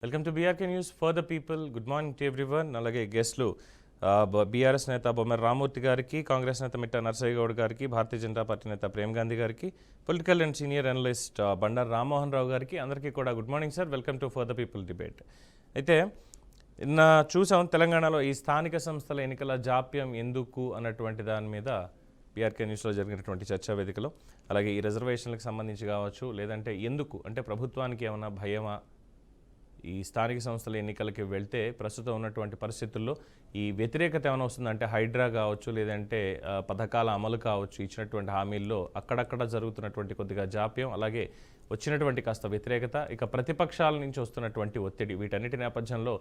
Welcome to BRK news for the people. Good morning to everyone. అలాగే గెస్ట్లు BRS నేత బొమ్మర రామూర్తి గారికి, కాంగ్రెస్ నేత మిట్ట నర్సయ్య గౌడ్ గారికి, భారతీయ జనతా పార్టీ నేత ప్రేమ్ గాంధీ గారికి, political and senior analyst Bandaru Rammohan Rao గారికి, అందరికీ కూడా good morning sir. Welcome to for the people debate. అయితే నిన్న చూసాం తెలంగాణలో ఈ స్థానిక సంస్థల ఎన్నికల జాప్యం ఎందుకు అన్నటువంటి దాని మీద బీఆర్కే న్యూస్లో జరిగినటువంటి చర్చా వేదికలో, అలాగే ఈ రిజర్వేషన్లకు సంబంధించి కావచ్చు, లేదంటే ఎందుకు అంటే ప్రభుత్వానికి ఏమైనా భయమా ఈ స్థానిక సంస్థల ఎన్నికలకి వెళ్తే ప్రస్తుతం ఉన్నటువంటి పరిస్థితుల్లో ఈ వ్యతిరేకత ఏమైనా వస్తుందంటే హైడ్రా కావచ్చు, లేదంటే పథకాల అమలు కావచ్చు, ఇచ్చినటువంటి హామీల్లో అక్కడక్కడ జరుగుతున్నటువంటి కొద్దిగా జాప్యం, అలాగే వచ్చినటువంటి కాస్త వ్యతిరేకత, ఇక ప్రతిపక్షాల నుంచి వస్తున్నటువంటి ఒత్తిడి, వీటన్నిటి నేపథ్యంలో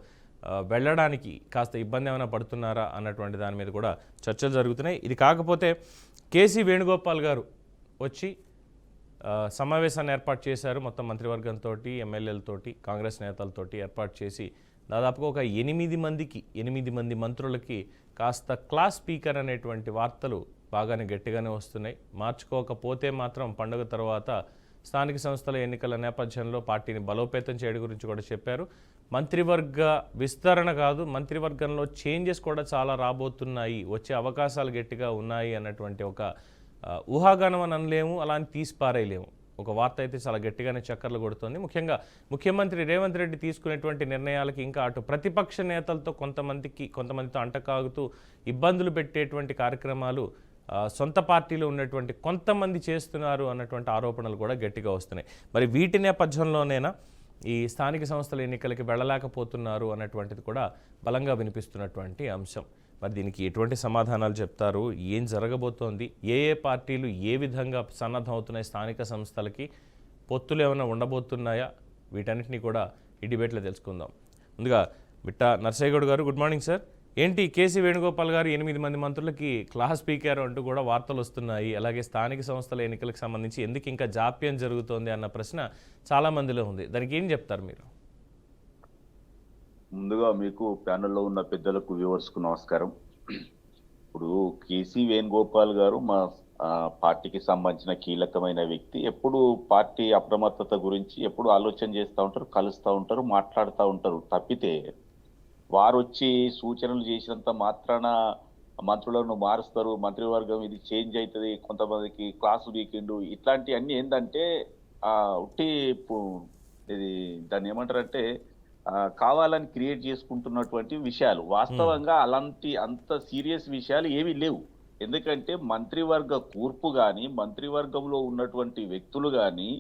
వెళ్ళడానికి కాస్త ఇబ్బంది ఏమైనా పడుతున్నారా అన్నటువంటి దాని మీద కూడా చర్చలు జరుగుతున్నాయి. ఇది కాకపోతే కేసీ వేణుగోపాల్ గారు వచ్చి సమావేశాన్ని ఏర్పాటు చేశారు. మొత్తం మంత్రివర్గంతో, ఎమ్మెల్యేలతోటి, కాంగ్రెస్ నేతలతోటి ఏర్పాటు చేసి దాదాపుగా ఒక 8 మంది మంత్రులకి కాస్త క్లాస్ స్పీకర్ అనేటువంటి వార్తలు బాగానే గట్టిగానే వస్తున్నాయి. మార్చుకోకపోతే మాత్రం పండుగ తర్వాత స్థానిక సంస్థల ఎన్నికల నేపథ్యంలో పార్టీని బలోపేతం చేయడం గురించి కూడా చెప్పారు. మంత్రివర్గ విస్తరణ కాదు, మంత్రివర్గంలో చేంజెస్ కూడా చాలా రాబోతున్నాయి, వచ్చే అవకాశాలు గట్టిగా ఉన్నాయి అన్నటువంటి ఒక ఊహాగానం అని అనలేము, అలా అని తీసి పారేయలేము. ఒక వార్త అయితే చాలా గట్టిగానే చక్కర్లు కొడుతోంది. ముఖ్యంగా ముఖ్యమంత్రి రేవంత్ రెడ్డి తీసుకునేటువంటి నిర్ణయాలకి ఇంకా అటు ప్రతిపక్ష నేతలతో కొంతమందితో అంటకాగుతూ ఇబ్బందులు పెట్టేటువంటి కార్యక్రమాలు సొంత పార్టీలో ఉన్నటువంటి కొంతమంది చేస్తున్నారు అన్నటువంటి ఆరోపణలు కూడా గట్టిగా వస్తున్నాయి. మరి వీటి నేపథ్యంలోనైనా ఈ స్థానిక సంస్థల ఎన్నికలకి వెళ్ళలేకపోతున్నారు అన్నటువంటిది కూడా బలంగా వినిపిస్తున్నటువంటి అంశం. మరి దీనికి ఎటువంటి సమాధానాలు చెప్తారు, ఏం జరగబోతోంది, ఏ పార్టీలు ఏ విధంగా సన్నద్ధం అవుతున్నాయి, స్థానిక సంస్థలకి పొత్తులు ఏమైనా ఉండబోతున్నాయా, వీటన్నిటిని కూడా ఈ డిబేట్లో తెలుసుకుందాం. ముందుగా మిట్ట నర్సయ్య గౌడ్ గారు, గుడ్ మార్నింగ్ సార్. ఏంటి కేసీ వేణుగోపాల్ గారు 8 మంది మంత్రులకి క్లాస్ స్పీకర్ అంటూ కూడా వార్తలు వస్తున్నాయి, అలాగే స్థానిక సంస్థల ఎన్నికలకు సంబంధించి ఎందుకు ఇంకా జాప్యం జరుగుతోంది అన్న ప్రశ్న చాలామందిలో ఉంది. దానికి ఏం చెప్తారు మీరు? ముందుగా మీకు ప్యానెల్లో ఉన్న పెద్దలకు, వ్యూవర్స్కు నమస్కారం. ఇప్పుడు కేసీ వేణుగోపాల్ గారు మా పార్టీకి సంబంధించిన కీలకమైన వ్యక్తి. ఎప్పుడు పార్టీ అప్రమత్తత గురించి ఎప్పుడు ఆలోచన చేస్తూ ఉంటారు, కలుస్తూ ఉంటారు, మాట్లాడుతూ ఉంటారు. తప్పితే వారు వచ్చి సూచనలు చేసినంత మాత్రాన మంత్రులను మారుస్తారు, మంత్రివర్గం ఇది చేంజ్ అవుతుంది, కొంతమందికి క్లాసు వీకెండ్, ఇట్లాంటివన్నీ ఏంటంటే ఉట్టి ఇది దాన్ని ఏమంటారంటే కావాలని క్రియేట్ చేసుకుంటున్నటువంటి విషయాలు. వాస్తవంగా అలాంటి అంత సీరియస్ విషయాలు ఏమీ లేవు. ఎందుకంటే మంత్రివర్గ కూర్పు కానీ, మంత్రివర్గంలో ఉన్నటువంటి వ్యక్తులు కానీ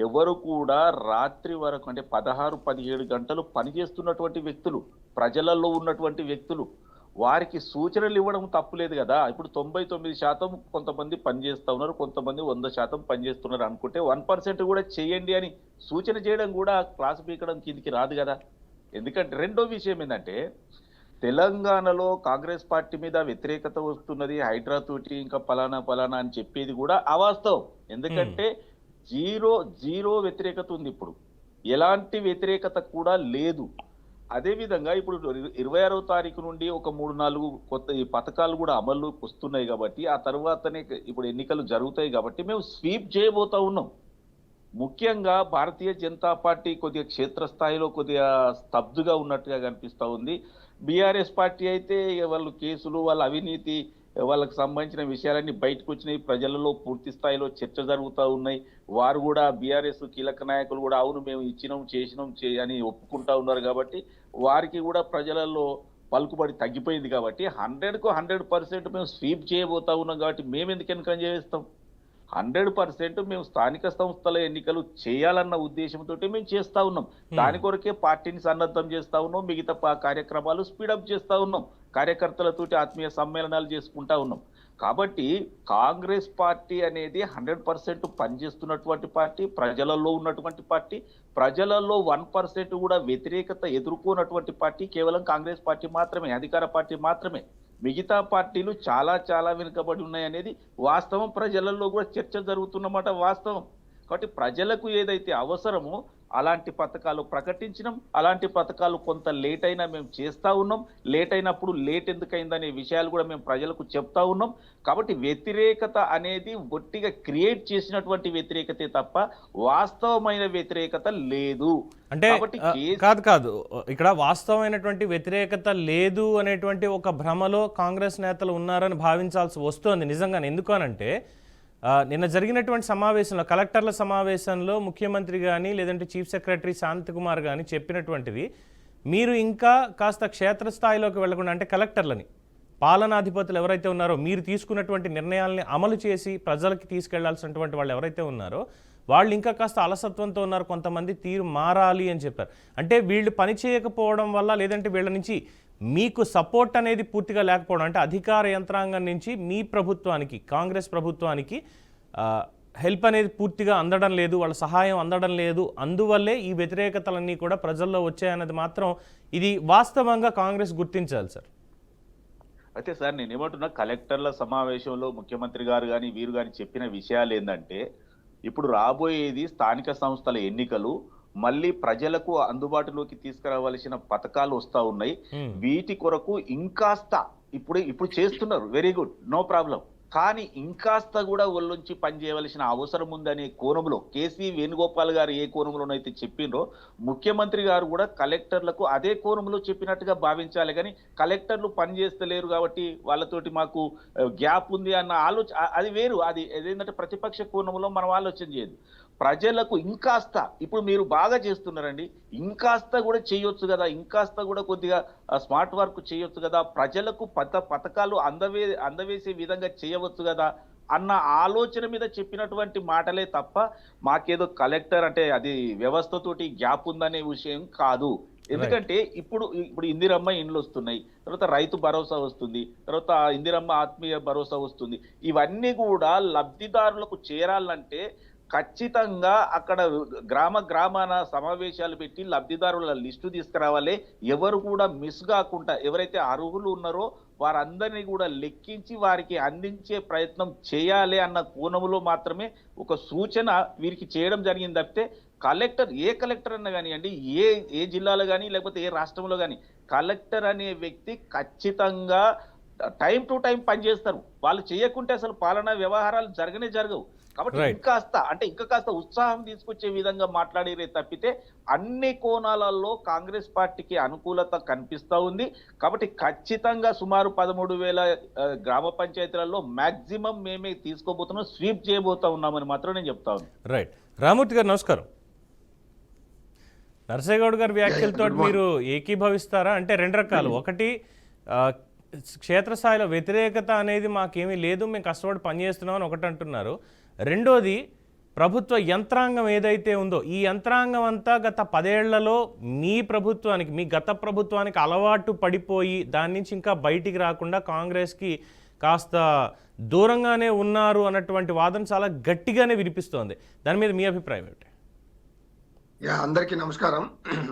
ఎవరు కూడా రాత్రి వరకు అంటే 16-17 గంటలు పనిచేస్తున్నటువంటి వ్యక్తులు, ప్రజలలో ఉన్నటువంటి వ్యక్తులు, వారికి సూచనలు ఇవ్వడం తప్పులేదు కదా. ఇప్పుడు 99% కొంతమంది పనిచేస్తూ ఉన్నారు, కొంతమంది 100% పనిచేస్తున్నారు అనుకుంటే 1% కూడా చేయండి అని సూచన చేయడం కూడా క్లాస్ పీకడం కిందికి రాదు కదా. ఎందుకంటే రెండో విషయం ఏంటంటే తెలంగాణలో కాంగ్రెస్ పార్టీ మీద వ్యతిరేకత వస్తున్నది, హైడ్రా తోటి ఇంకా పలానా అని చెప్పేది కూడా అవాస్తవం. ఎందుకంటే జీరో వ్యతిరేకత ఉంది. ఇప్పుడు ఎలాంటి వ్యతిరేకత కూడా లేదు. అదేవిధంగా ఇప్పుడు 26వ తారీఖు నుండి ఒక 3-4 కొత్త ఈ పథకాలు కూడా అమల్లోకి వస్తున్నాయి కాబట్టి ఆ తర్వాతనే ఇప్పుడు ఎన్నికలు జరుగుతాయి కాబట్టి మేము స్వీప్ చేయబోతా ఉన్నాం. ముఖ్యంగా భారతీయ జనతా పార్టీ కొద్దిగా క్షేత్రస్థాయిలో కొద్దిగా స్తబ్దుగా ఉన్నట్టుగా కనిపిస్తూ ఉంది. బీఆర్ఎస్ పార్టీ అయితే వాళ్ళు కేసులు, వాళ్ళ అవినీతి, వాళ్ళకి సంబంధించిన విషయాలన్నీ బయటకు వచ్చినాయి, ప్రజలలో పూర్తి స్థాయిలో చర్చ జరుగుతూ ఉన్నాయి. వారు కూడా బీఆర్ఎస్ కీలక నాయకులు కూడా అవును మేము ఇచ్చినాం చేసినాం అని ఒప్పుకుంటా ఉన్నారు. కాబట్టి వారికి కూడా ప్రజలలో పలుకుబడి తగ్గిపోయింది. కాబట్టి 100కు 100% మేము స్వీప్ చేయబోతా ఉన్నాం. కాబట్టి మేము ఎందుకు ఎన్నికలు చేస్తాం? 100% మేము స్థానిక సంస్థల ఎన్నికలు చేయాలన్న ఉద్దేశంతో మేము చేస్తా ఉన్నాం. దాని కొరకే పార్టీని సన్నద్ధం చేస్తా ఉన్నాం, మిగతా కార్యక్రమాలు స్పీడప్ చేస్తా ఉన్నాం, కార్యకర్తలతోటి ఆత్మీయ సమ్మేళనాలు చేసుకుంటా ఉన్నాం. కాబట్టి కాంగ్రెస్ పార్టీ అనేది 100% పనిచేస్తున్నటువంటి పార్టీ, ప్రజలలో ఉన్నటువంటి పార్టీ, ప్రజలలో 1% కూడా వ్యతిరేకత ఎదుర్కొన్నటువంటి పార్టీ కేవలం కాంగ్రెస్ పార్టీ మాత్రమే, అధికార పార్టీ మాత్రమే. మిగతా పార్టీలు చాలా వెనుకబడి ఉన్నాయి అనేది వాస్తవం. ప్రజలలో కూడా చర్చ జరుగుతున్నమాట వాస్తవం. కాబట్టి ప్రజలకు ఏదైతే అవసరమో అలాంటి పథకాలు ప్రకటించినాం. అలాంటి పథకాలు కొంత లేట్ అయినా మేము చేస్తా ఉన్నాం. లేట్ అయినప్పుడు లేట్ ఎందుకైందనే విషయాలు కూడా మేము ప్రజలకు చెప్తా ఉన్నాం. కాబట్టి వ్యతిరేకత అనేది ఒట్టిగా క్రియేట్ చేసినటువంటి వ్యతిరేకతే తప్ప వాస్తవమైన వ్యతిరేకత లేదు. అంటే కాబట్టి కాదు ఇక్కడ వాస్తవమైనటువంటి వ్యతిరేకత లేదు అనేటువంటి ఒక భ్రమలో కాంగ్రెస్ నేతలు ఉన్నారని భావించాల్సి వస్తోంది నిజంగానే. ఎందుకు అనంటే నిన్న జరిగినటువంటి సమావేశంలో, కలెక్టర్ల సమావేశంలో ముఖ్యమంత్రి కానీ లేదంటే చీఫ్ సెక్రటరీ శాంతికుమార్ కానీ చెప్పినటువంటిది, మీరు ఇంకా కాస్త క్షేత్రస్థాయిలోకి వెళ్లకుండా, అంటే కలెక్టర్లని, పాలనాధిపతులు ఎవరైతే ఉన్నారో, మీరు తీసుకున్నటువంటి నిర్ణయాలని అమలు చేసి ప్రజలకి తీసుకెళ్లాల్సినటువంటి వాళ్ళు ఎవరైతే ఉన్నారో వాళ్ళు ఇంకా కాస్త అలసత్వంతో ఉన్నారు, కొంతమంది తీరు మారాలి అని చెప్పారు. అంటే వీళ్ళు పని చేయకపోవడం వల్ల, లేదంటే వీళ్ళ నుంచి మీకు సపోర్ట్ అనేది పూర్తిగా లేకపోవడం, అంటే అధికార యంత్రాంగం నుంచి మీ ప్రభుత్వానికి, కాంగ్రెస్ ప్రభుత్వానికి హెల్ప్ అనేది పూర్తిగా అందడం లేదు, వాళ్ళ సహాయం అందడం లేదు, అందువల్లే ఈ వ్యతిరేకతలన్నీ కూడా ప్రజల్లో వచ్చాయన్నది మాత్రం ఇది వాస్తవంగా కాంగ్రెస్ గుర్తించాలి సార్. అయితే సార్ నేను ఏమంటున్నా, కలెక్టర్ల సమావేశంలో ముఖ్యమంత్రి గారు కానీ వీరు కానీ చెప్పిన విషయాలు ఏంటంటే, ఇప్పుడు రాబోయేది స్థానిక సంస్థల ఎన్నికలు, మళ్ళీ ప్రజలకు అందుబాటులోకి తీసుకురావాల్సిన పథకాలు వస్తా ఉన్నాయి. వీటి కొరకు ఇంకాస్త ఇప్పుడు చేస్తున్నారు, వెరీ గుడ్, నో ప్రాబ్లం. కానీ ఇంకాస్త కూడా ఒళ్ళొంచి పనిచేయవలసిన అవసరం ఉందనే కోణంలో కేసీ వేణుగోపాల్ గారు ఏ కోణంలోనైతే చెప్పినరో, ముఖ్యమంత్రి గారు కూడా కలెక్టర్లకు అదే కోణంలో చెప్పినట్టుగా భావించాలి. కానీ కలెక్టర్లు పనిచేస్తలేరు కాబట్టి వాళ్ళతోటి మాకు గ్యాప్ ఉంది అన్న ఆలోచన అది వేరు. అది ఏదేంటంటే ప్రతిపక్ష కోణంలో మనం ఆలోచన చేయదు. ప్రజలకు ఇంకాస్త, ఇప్పుడు మీరు బాగా చేస్తున్నారండి, ఇంకాస్త కూడా చేయొచ్చు కదా, ఇంకాస్త కూడా కొద్దిగా స్మార్ట్ వర్క్ చేయొచ్చు కదా, ప్రజలకు పథకాలు అందవేసే విధంగా చేయవచ్చు కదా అన్న ఆలోచన మీద చెప్పినటువంటి మాటలే తప్ప మాకేదో కలెక్టర్ అంటే అది వ్యవస్థతోటి గ్యాప్ ఉందనే విషయం కాదు. ఎందుకంటే ఇప్పుడు ఇందిరమ్మ ఇండ్లు వస్తున్నాయి, తర్వాత రైతు భరోసా వస్తుంది, తర్వాత ఇందిరమ్మ ఆత్మీయ భరోసా వస్తుంది. ఇవన్నీ కూడా లబ్ధిదారులకు చేరాలంటే ఖచ్చితంగా అక్కడ గ్రామాన సమావేశాలు పెట్టి లబ్ధిదారుల లిస్టు తీసుకురావాలి. ఎవరు కూడా మిస్ కాకుండా, ఎవరైతే అర్హులు ఉన్నారో వారందరినీ కూడా లెక్కించి వారికి అందించే ప్రయత్నం చేయాలి అన్న కోణంలో మాత్రమే ఒక సూచన వీరికి చేయడం జరిగింది తప్పితే, ఏ కలెక్టర్ అన్నా కానివ్వండి, ఏ జిల్లాలో కానీ లేకపోతే ఏ రాష్ట్రంలో కానీ కలెక్టర్ అనే వ్యక్తి ఖచ్చితంగా టైం టు టైం పనిచేస్తారు. వాళ్ళు చేయకుంటే అసలు పాలనా వ్యవహారాలు జరగవు. కాబట్టి ఇంకా కాస్త ఉత్సాహం తీసుకొచ్చే విధంగా మాట్లాడేరే తప్పితే అన్ని కోణాలలో కాంగ్రెస్ పార్టీకి అనుకూలత కనిపిస్తా ఉంది. కాబట్టి ఖచ్చితంగా సుమారు 13,000 గ్రామ పంచాయతీలలో మాక్సిమం మేమే తీసుకోబోతున్నాం, స్వీప్ చేయబోతా ఉన్నామని మాత్రం నేను చెప్తా ఉన్నాను. రైట్. రామూర్తి గారు నమస్కారం. నరసయ్యగౌడ్ గారి వ్యాఖ్యలతో మీరు ఏకీభవిస్తారా? అంటే రెండు రకాలు, ఒకటి క్షేత్రస్థాయిలో వ్యతిరేకత అనేది మాకేమీ లేదు, మేము కష్టపడి పనిచేస్తున్నామని ఒకటి అంటున్నారు. రెండోది, ప్రభుత్వ యంత్రాంగం ఏదైతే ఉందో ఈ యంత్రాంగం అంతా గత 10 ఏళ్లలో మీ ప్రభుత్వానికి, మీ గత ప్రభుత్వానికి అలవాటు పడిపోయి దాని నుంచి ఇంకా బయటికి రాకుండా కాంగ్రెస్కి కాస్త దూరంగానే ఉన్నారు అన్నటువంటి వాదన చాలా గట్టిగానే వినిపిస్తోంది. దాని మీద మీ అభిప్రాయం ఏమిటి? అందరికీ నమస్కారం.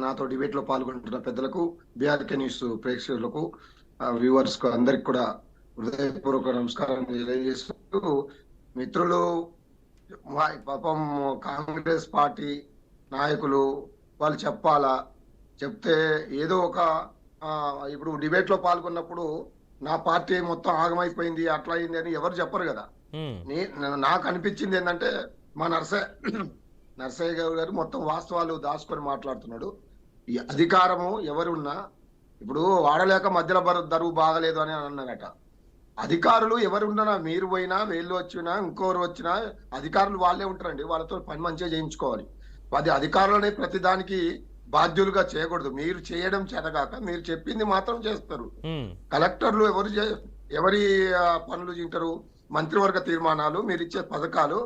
నాతో డిబేట్లో పాల్గొంటున్న పెద్దలకు, బీఆర్కే న్యూస్ ప్రేక్షకులకు, వ్యూవర్స్ కు అందరికి కూడా హృదయపూర్వక నమస్కారం తెలియజేస్తూ, మిత్రులు పాపం కాంగ్రెస్ పార్టీ నాయకులు వాళ్ళు చెప్తే ఏదో ఒక ఇప్పుడు డిబేట్ లో పాల్గొన్నప్పుడు నా పార్టీ మొత్తం ఆగమైపోయింది అట్లా అయింది అని ఎవరు చెప్పరు కదా. నాకు అనిపించింది ఏంటంటే, మా నర్సయ్య గారు మొత్తం వాస్తవాలు దాచుకొని మాట్లాడుతున్నాడు. ఈ అధికారము ఎవరున్నా, ఇప్పుడు వాడలేక మధ్యలో దరువు బాగలేదు అని అన్నారట. అధికారులు ఎవరున్నా, మీరు పోయినా, వీళ్ళు వచ్చినా, ఇంకోరు వచ్చినా అధికారులు వాళ్ళే ఉంటారండి. వాళ్ళతో పని మంచిగా చేయించుకోవాలి. అది అధికారులనే ప్రతిదానికి బాధ్యులుగా చేయకూడదు. మీరు చేయడం చేతగాక మీరు చెప్పింది మాత్రం చేస్తారు. కలెక్టర్లు ఎవరి పనులు తింటారు? మంత్రివర్గ తీర్మానాలు, మీరు ఇచ్చే పథకాలు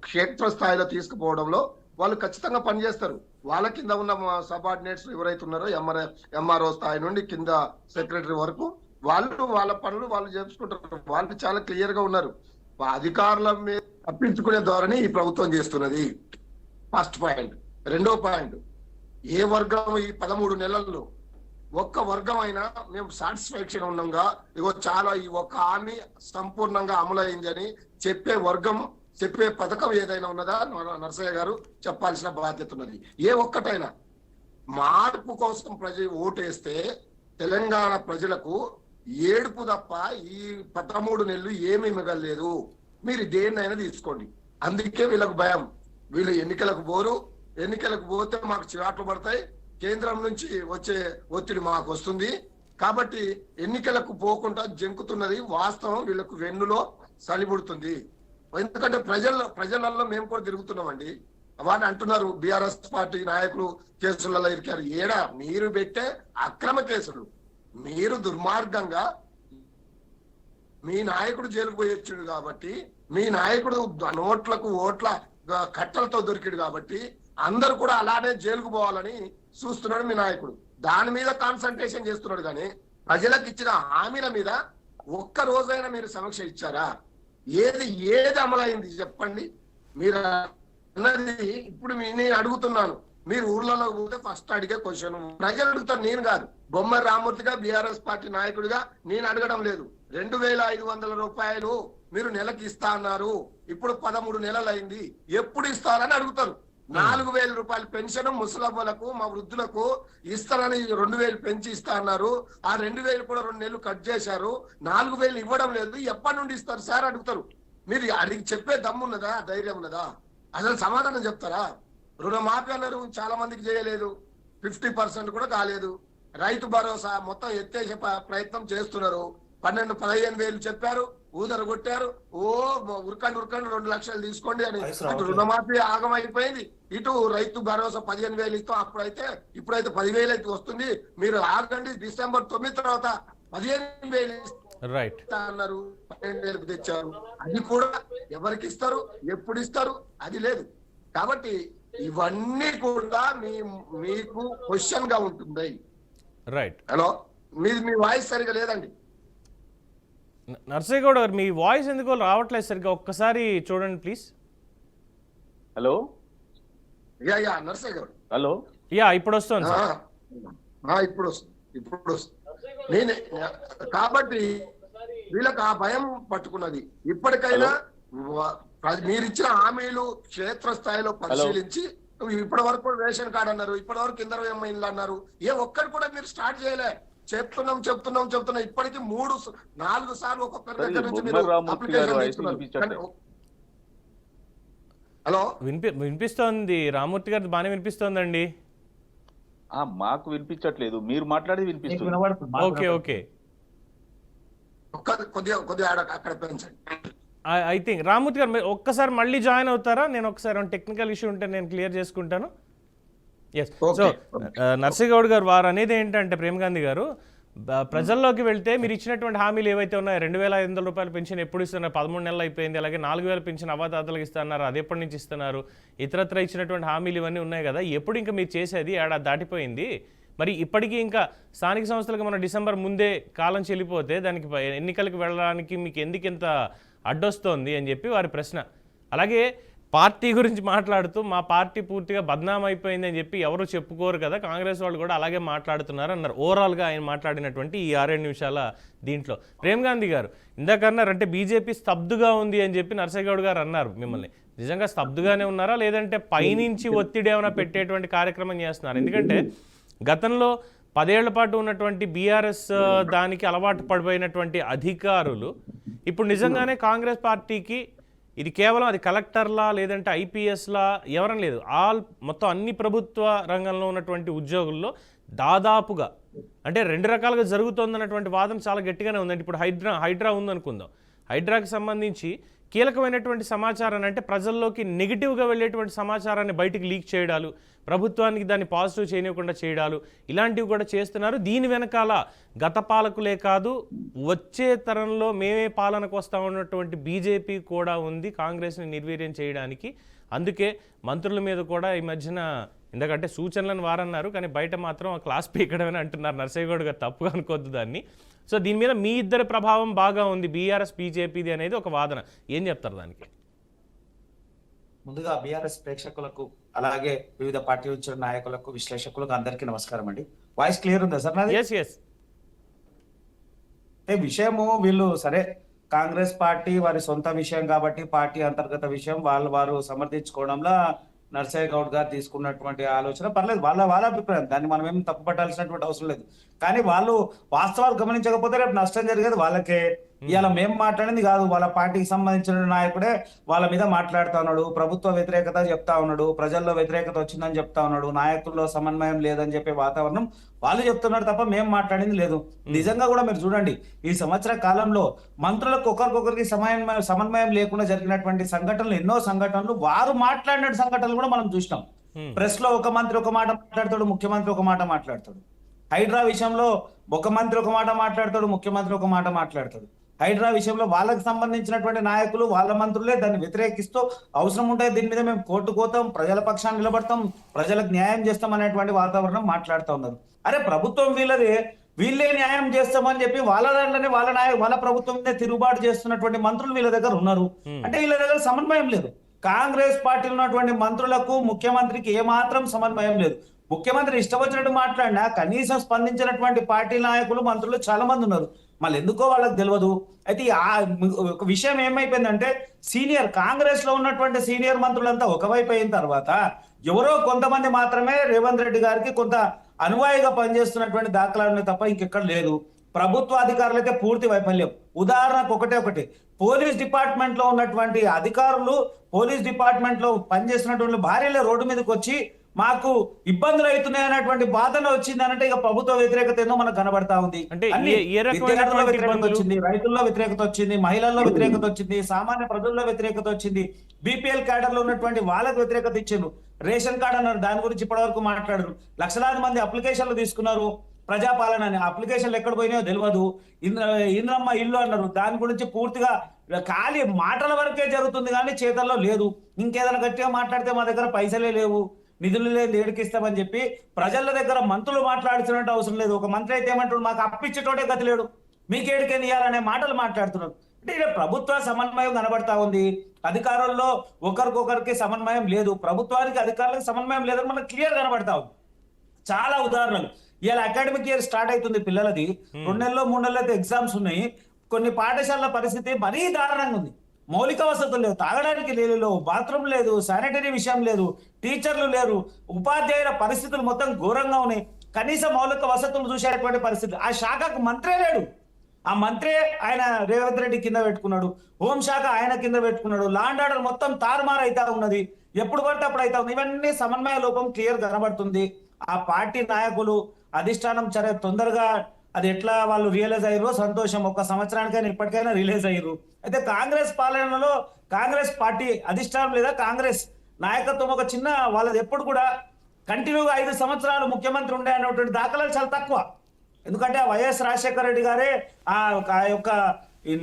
క్షేత్ర స్థాయిలో తీసుకుపోవడంలో వాళ్ళు ఖచ్చితంగా పనిచేస్తారు. వాళ్ళ కింద ఉన్న సబార్డినేట్స్ ఎవరైతే ఉన్నారో ఎంఆర్ఓ స్థాయి నుండి కింద సెక్రటరీ వరకు వాళ్ళ పనులు వాళ్ళు చేసుకుంటారు. వాళ్ళు చాలా క్లియర్ గా ఉన్నారు. అధికారుల మీద తప్పించుకునే ధోరణి ఈ ప్రభుత్వం చేస్తున్నది. First point. రెండో పాయింట్, ఏ వర్గం ఈ 13 నెలల్లో ఒక్క వర్గం అయినా మేము సాటిస్ఫాక్షన్ ఉన్నాగా, ఇగో చాలా ఈ ఒక్క హామీ సంపూర్ణంగా అమలైందని చెప్పే వర్గం చెప్పే పథకం ఏదైనా ఉన్నదా నరసయ్య గారు చెప్పాల్సిన బాధ్యత ఉన్నది. ఏ ఒక్కటైనా మార్పు కోసం ఓటేస్తే తెలంగాణ ప్రజలకు ఏడుపు తప్ప ఈ 13 నెలలు ఏమీ మిగలేదు. మీరు దేన్నైనా తీసుకోండి. అందుకే వీళ్ళకు భయం. వీళ్ళు ఎన్నికలకు పోరు. ఎన్నికలకు పోతే మాకు చిరాట్లు పడతాయి, కేంద్రం నుంచి వచ్చే ఒత్తిడి మాకు వస్తుంది. కాబట్టి ఎన్నికలకు పోకుండా జంకుతున్నది వాస్తవం. వీళ్ళకు వెన్నులో సలిబుడుతుంది. ఎందుకంటే ప్రజలలో మేము కూడా తిరుగుతున్నామండి. వాడిని అంటున్నారు బీఆర్ఎస్ పార్టీ నాయకులు కేసులలో ఇరికారు. ఏడా మీరు పెట్టే అక్రమ కేసులు, మీరు దుర్మార్గంగా మీ నాయకుడు జైలుకు పోయి వచ్చాడు కాబట్టి, మీ నాయకుడు నోట్లకు ఓట్ల కట్టలతో దొరికాడు కాబట్టి అందరూ కూడా అలానే జైలుకు పోవాలని చూస్తున్నాడు మీ నాయకుడు. దాని మీద కాన్సన్ట్రేషన్ చేస్తున్నాడు. కానీ ప్రజలకు ఇచ్చిన హామీల మీద ఒక్క రోజైనా మీరు సమీక్ష ఇచ్చారా? ఏది అమలైంది చెప్పండి. మీరు అన్నది ఇప్పుడు నేను అడుగుతున్నాను. మీరు ఊర్లలో పోతే ఫస్ట్ అడిగే క్వశ్చన్ ప్రజలు అడుగుతారు, నేను కాదు. బొమ్మరి రామూర్తిగా బీఆర్ఎస్ పార్టీ నాయకుడిగా నేను అడగడం లేదు. 2500 రూపాయలు మీరు నెలకి ఇస్తా అన్నారు. ఇప్పుడు 13 నెలలు అయింది, ఎప్పుడు ఇస్తారని అడుగుతారు. 4000 రూపాయలు పెన్షన్ ముసలమ్మలకు మా వృద్ధులకు ఇస్తారని 2000 పెంచి ఇస్తా అన్నారు. ఆ 2000 కూడా 2 నెలలు కట్ చేశారు. 4000 ఇవ్వడం లేదు, ఎప్పటి నుండి ఇస్తారు సార్ అడుగుతారు. మీరు అడిగి చెప్పే దమ్మున్నదా, ధైర్యం ఉన్నదా? అసలు సమాధానం చెప్తారా? రుణమాఫీ అన్నారు, చాలా మందికి చేయలేదు. 50% కూడా కాలేదు. రైతు భరోసా మొత్తం ఎత్తేసే ప్రయత్నం చేస్తున్నారు. 12-15 వేలు చెప్పారు, ఊదర కొట్టారు. ఉరకండి 2 లక్షలు తీసుకోండి అని. అటు రుణమాఫీ ఆగమైపోయింది, ఇటు రైతు భరోసా 15,000 ఇస్తాం. ఇప్పుడైతే 10,000 అయితే వస్తుంది. మీరు ఆగండి, డిసెంబర్ 9 తర్వాత 15,000 అన్నారు. 12,000 తెచ్చారు. అది కూడా ఎవరికి ఇస్తారు, ఎప్పుడు ఇస్తారు, అది లేదు. కాబట్టి ఇవన్నీ కూడా మీకు క్వశ్చన్ గా ఉంటుంది. హలో, మీ వాయిస్ సరిగా లేదండి. నర్సయ్య గౌడ్ గారు, మీ వాయిస్ ఎందుకో రావట్లేదు సరిగ్గా, ఒక్కసారి చూడండి please. Hello Narsaiah Goud, hello. ఇప్పుడు వస్తుంది. ఇప్పుడు వస్తుంది. నేనే కాబట్టి వీళ్ళకి ఆ భయం పట్టుకున్నది. ఇప్పటికైనా మీరిచ్చిన హామీలు క్షేత్రస్థాయిలో పరిశీలించి, ఇప్పటి వరకు రేషన్ కార్డు అన్నారు, ఇప్పటి వరకు 20 ఇళ్ళు అన్నారు. ఒక్కరు కూడా మీరు స్టార్ట్ చేయలే. చెప్తున్నాం. ఇప్పటికీ 3-4 సార్లు ఒక్కొక్కరి దగ్గర నుంచి మీరు అప్లికేషన్ తీసుకున్నారు. హలో, వినిపిస్తోంది రామూర్తి గారు, బాగానే వినిపిస్తోందండి. మాకు వినిపించట్లేదు, మీరు మాట్లాడేది వినిపిస్తుంది. ఓకే. కొద్దిగా అక్కడ పెంచండి. ఐ థింక్ రామూర్తి గారు ఒక్కసారి మళ్ళీ జాయిన్ అవుతారా? నేను ఒకసారి టెక్నికల్ ఇష్యూ ఉంటే నేను క్లియర్ చేసుకుంటాను. ఎస్. సో నర్సయ్య గౌడ్ గారు వారు అనేది ఏంటంటే, ప్రేమగాంధీ గారు, ప్రజల్లోకి వెళ్తే మీరు ఇచ్చినటువంటి హామీలు ఏవైతే ఉన్నాయో 2,500 రూపాయల పెన్షన్ ఎప్పుడు ఇస్తున్నారు? 13 నెలలు అయిపోయింది. అలాగే 4,000 పెన్షన్ అవ్వాతాతలకు ఇస్తున్నారు, అది ఎప్పటి నుంచి ఇస్తున్నారు? ఇతరత్ర ఇచ్చినటువంటి హామీలు ఇవన్నీ ఉన్నాయి కదా, ఎప్పుడు ఇంకా మీరు చేసేది? ఏడాది దాటిపోయింది. మరి ఇప్పటికీ ఇంకా స్థానిక సంస్థలకు మనం డిసెంబర్ ముందే కాలం చెల్లిపోతే దానికి ఎన్నికలకు వెళ్ళడానికి మీకు ఎందుకు ఇంత అడ్డొస్తోంది అని చెప్పి వారి ప్రశ్న. అలాగే పార్టీ గురించి మాట్లాడుతూ మా పార్టీ పూర్తిగా బద్నాం అయిపోయింది అని చెప్పి ఎవరు చెప్పుకోరు కదా, కాంగ్రెస్ వాళ్ళు కూడా అలాగే మాట్లాడుతున్నారు అన్నారు. ఓవరాల్గా ఆయన మాట్లాడినటువంటి ఈ 6 నిమిషాల దీంట్లో ప్రేమగాంధీ గారు ఇందాక అన్నారు, అంటే బీజేపీ స్తబ్దుగా ఉంది అని చెప్పి నర్సయ్య గౌడ్ గారు అన్నారు. మిమ్మల్ని నిజంగా స్తబ్దుగానే ఉన్నారా, లేదంటే పైనుంచి ఒత్తిడి ఏమైనా పెట్టేటువంటి కార్యక్రమం చేస్తున్నారు? ఎందుకంటే గతంలో 10 ఏళ్ల పాటు ఉన్నటువంటి బీఆర్ఎస్ దానికి అలవాటు పడిపోయినటువంటి అధికారులు ఇప్పుడు నిజంగానే కాంగ్రెస్ పార్టీకి ఇది కేవలం అది కలెక్టర్లా లేదంటే ఐపీఎస్లా ఎవరని లేదు, మొత్తం అన్ని ప్రభుత్వ రంగంలో ఉన్నటువంటి ఉద్యోగుల్లో దాదాపుగా అంటే 2 రకాలుగా జరుగుతుందన్నటువంటి వాదన చాలా గట్టిగానే ఉందండి. ఇప్పుడు హైడ్రా ఉందనుకుందాం. హైడ్రాకి సంబంధించి కీలకమైనటువంటి సమాచారాన్ని, అంటే ప్రజల్లోకి నెగిటివ్గా వెళ్ళేటువంటి సమాచారాన్ని బయటికి లీక్ చేయడాలు, ప్రభుత్వానికి దాన్ని పాజిటివ్ చేయనివ్వకుండా చేయడాలు, ఇలాంటివి కూడా చేస్తున్నారు. దీని వెనకాల గత పాలకులే కాదు, వచ్చే తరంలో మేమే పాలనకు వస్తామన్నటువంటి బీజేపీ కూడా ఉంది కాంగ్రెస్ని నిర్వీర్యం చేయడానికి. అందుకే మంత్రుల మీద కూడా ఈ మధ్యన ఎందుకంటే సూచనలను వారన్నారు, కానీ బయట మాత్రం క్లాస్ పీకడమని అంటున్నారు. నర్సయ్య గౌడ్ గారు తప్పుగా అనుకోవద్దు దాన్ని. సో దీని మీద మీ ఇద్దరి ప్రభావం బాగా ఉంది, బీఆర్ఎస్ బీజేపీది అనేది ఒక వాదన. ఏం చెప్తారు దానికి? ముందుగా బీఆర్ఎస్ ప్రేక్షకులకు, అలాగే వివిధ పార్టీ వచ్చిన నాయకులకు, విశ్లేషకులకు అందరికీ నమస్కారం అండి. వాయిస్ క్లియర్ ఉందా సార్ నాది? ఎస్. విషయము వీళ్ళు సరే కాంగ్రెస్ పార్టీ వారి సొంత విషయం కాబట్టి పార్టీ అంతర్గత విషయం వారు సమర్థించుకోవడంలో నర్సయ్య గౌడ్ గారు తీసుకున్నటువంటి ఆలోచన పర్లేదు, వాళ్ళ అభిప్రాయం, దాన్ని మనం ఏం తప్పు పట్టాల్సినటువంటి అవసరం లేదు. కానీ వాళ్ళు వాస్తవాలు గమనించకపోతే రేపు నష్టం జరిగేది వాళ్ళకే. ఇవాళ మేము మాట్లాడింది కాదు, వాళ్ళ పార్టీకి సంబంధించిన నాయకుడే వాళ్ళ మీద మాట్లాడుతా ఉన్నాడు, ప్రభుత్వ వ్యతిరేకత చెప్తా ఉన్నాడు, ప్రజల్లో వ్యతిరేకత వచ్చిందని చెప్తా ఉన్నాడు, నాయకుల్లో సమన్వయం లేదని చెప్పే వాతావరణం వాళ్ళు చెప్తున్నారు తప్ప మేము మాట్లాడింది లేదు. నిజంగా కూడా మీరు చూడండి, ఈ సంవత్సర కాలంలో మంత్రులకు ఒకరికొకరికి సమన్వయం లేకుండా జరిగినటువంటి సంఘటనలు, ఎన్నో సంఘటనలు, వారు మాట్లాడిన సంఘటనలు కూడా మనం చూసినాం. ప్రెస్ లో ఒక మంత్రి ఒక మాట మాట్లాడతాడు, ముఖ్యమంత్రి ఒక మాట మాట్లాడతాడు. హైడ్రా విషయంలో ఒక మంత్రి ఒక మాట మాట్లాడతాడు, ముఖ్యమంత్రి ఒక మాట మాట్లాడతాడు. హైడ్రా విషయంలో వాళ్ళకి సంబంధించినటువంటి నాయకులు, వాళ్ళ మంత్రులే దాన్ని వ్యతిరేకిస్తూ అవసరం ఉంటే దీని మీద మేము కోర్టు పోతాం, ప్రజల పక్షాన్ని నిలబడతాం, ప్రజలకు న్యాయం చేస్తాం అనేటువంటి వాతావరణం మాట్లాడుతూ ఉన్నారు. అరే ప్రభుత్వం వీళ్ళదే, వీళ్ళే న్యాయం చేస్తామని చెప్పి వాళ్ళ దాంట్లోనే వాళ్ళ ప్రభుత్వం మీద తిరుగుబాటు చేస్తున్నటువంటి మంత్రులు వీళ్ళ దగ్గర ఉన్నారు. అంటే వీళ్ళ దగ్గర సమన్వయం లేదు. కాంగ్రెస్ పార్టీలో ఉన్నటువంటి మంత్రులకు ముఖ్యమంత్రికి ఏమాత్రం సమన్వయం లేదు. ముఖ్యమంత్రి ఇష్టం వచ్చినట్టు మాట్లాడినా కనీసం స్పందించినటువంటి పార్టీ నాయకులు, మంత్రులు చాలా మంది ఉన్నారు. మళ్ళీ ఎందుకో వాళ్ళకి తెలియదు. అయితే ఒక విషయం ఏమైపోయిందంటే, కాంగ్రెస్ లో ఉన్నటువంటి సీనియర్ మంత్రులంతా ఒకవైపు అయిన తర్వాత ఎవరో కొంతమంది మాత్రమే రేవంత్ రెడ్డి గారికి కొంత అనువాయిగా పనిచేస్తున్నటువంటి దాఖలాలు తప్ప ఇంకెక్కడ లేదు. ప్రభుత్వ అధికారులైతే పూర్తి వైఫల్యం. ఉదాహరణకు ఒకటి, పోలీస్ డిపార్ట్మెంట్ లో ఉన్నటువంటి అధికారులు, పోలీస్ డిపార్ట్మెంట్ లో పనిచేస్తున్నటువంటి భార్యలే రోడ్డు మీదకి వచ్చి మాకు ఇబ్బందులు అవుతున్నాయి అనేటువంటి బాధన వచ్చింది అంటే ఇక ప్రభుత్వ వ్యతిరేకత ఏదో మనకు కనబడతా ఉంది. అంటే విద్యార్థుల్లో వ్యతిరేకత వచ్చింది, రైతుల్లో వ్యతిరేకత వచ్చింది, మహిళల్లో వ్యతిరేకత వచ్చింది, సామాన్య ప్రజల్లో వ్యతిరేకత వచ్చింది, బీపీఎల్ క్యాడర్ లో ఉన్నటువంటి వాళ్ళకు వ్యతిరేకత ఇచ్చారు. రేషన్ కార్డు అన్నారు, దాని గురించి ఇప్పటివరకు మాట్లాడరు. లక్షలాది మంది అప్లికేషన్లు తీసుకున్నారు ప్రజాపాలన అని, అప్లికేషన్లు ఎక్కడ పోయినాయో తెలియదు. ఇంద్రమ్మ ఇల్లు అన్నారు, దాని గురించి పూర్తిగా ఖాళీ మాటల వరకే జరుగుతుంది కానీ చేతల్లో లేదు. ఇంకేదైనా గట్టిగా మాట్లాడితే మా దగ్గర పైసలే లేవు, నిధులు లేదు, ఏడికిస్తామని చెప్పి ప్రజల దగ్గర మంత్రులు మాట్లాడుతున్నట్టు అవసరం లేదు. ఒక మంత్రి అయితే ఏమంటాడు, మాకు అప్పిచ్చేటోడే గతి లేడు, మీకేడికని ఇవ్వాలనే మాటలు మాట్లాడుతున్నారు. అంటే ఇక్కడ ప్రభుత్వ సమన్వయం కనబడతా ఉంది. అధికారుల్లో ఒకరికొకరికి సమన్వయం లేదు, ప్రభుత్వానికి అధికారులకు సమన్వయం లేదని మనకు క్లియర్ కనబడతా ఉంది. చాలా ఉదాహరణలు. ఇవాళ అకాడమిక్ ఇయర్ స్టార్ట్ అవుతుంది పిల్లలది, 2 నెలలు 3 నెలలు అయితే ఎగ్జామ్స్ ఉన్నాయి. కొన్ని పాఠశాలల పరిస్థితి మరీ దారుణంగా ఉంది. మౌలిక వసతులు లేవు, తాగడానికి నీళ్ళు లేవు, బాత్రూమ్ లేదు, శానిటరీ విషయం లేదు, టీచర్లు లేరు, ఉపాధ్యాయుల పరిస్థితులు మొత్తం ఘోరంగా ఉన్నాయి. కనీస మౌలిక వసతులు చూసేటువంటి పరిస్థితి. ఆ శాఖకు మంత్రే లేడు. ఆ మంత్రే ఆయన రేవంత్ రెడ్డి కింద పెట్టుకున్నాడు, హోంశాఖ ఆయన కింద పెట్టుకున్నాడు. లా అండ్ ఆర్డర్ మొత్తం తారుమారు అవుతా ఉన్నది, ఎప్పుడు పడితే అప్పుడు అవుతా ఉంది. ఇవన్నీ సమన్వయ లోపం క్లియర్ కనబడుతుంది. ఆ పార్టీ నాయకులు, అధిష్టానం సరే తొందరగా అది ఎట్లా వాళ్ళు రియలైజ్ అయ్యారో సంతోషం, 1 సంవత్సరానికైనా ఇప్పటికైనా రిలీజ్ అయ్యారు. అయితే కాంగ్రెస్ పాలనలో కాంగ్రెస్ పార్టీ అధిష్టానం లేదా కాంగ్రెస్ నాయకత్వం ఒక చిన్న వాళ్ళది ఎప్పుడు కూడా కంటిన్యూగా 5 సంవత్సరాలు ముఖ్యమంత్రి ఉండే అనేటువంటి దాఖలాలు చాలా తక్కువ. ఎందుకంటే వైఎస్ రాజశేఖర రెడ్డి గారే ఆ యొక్క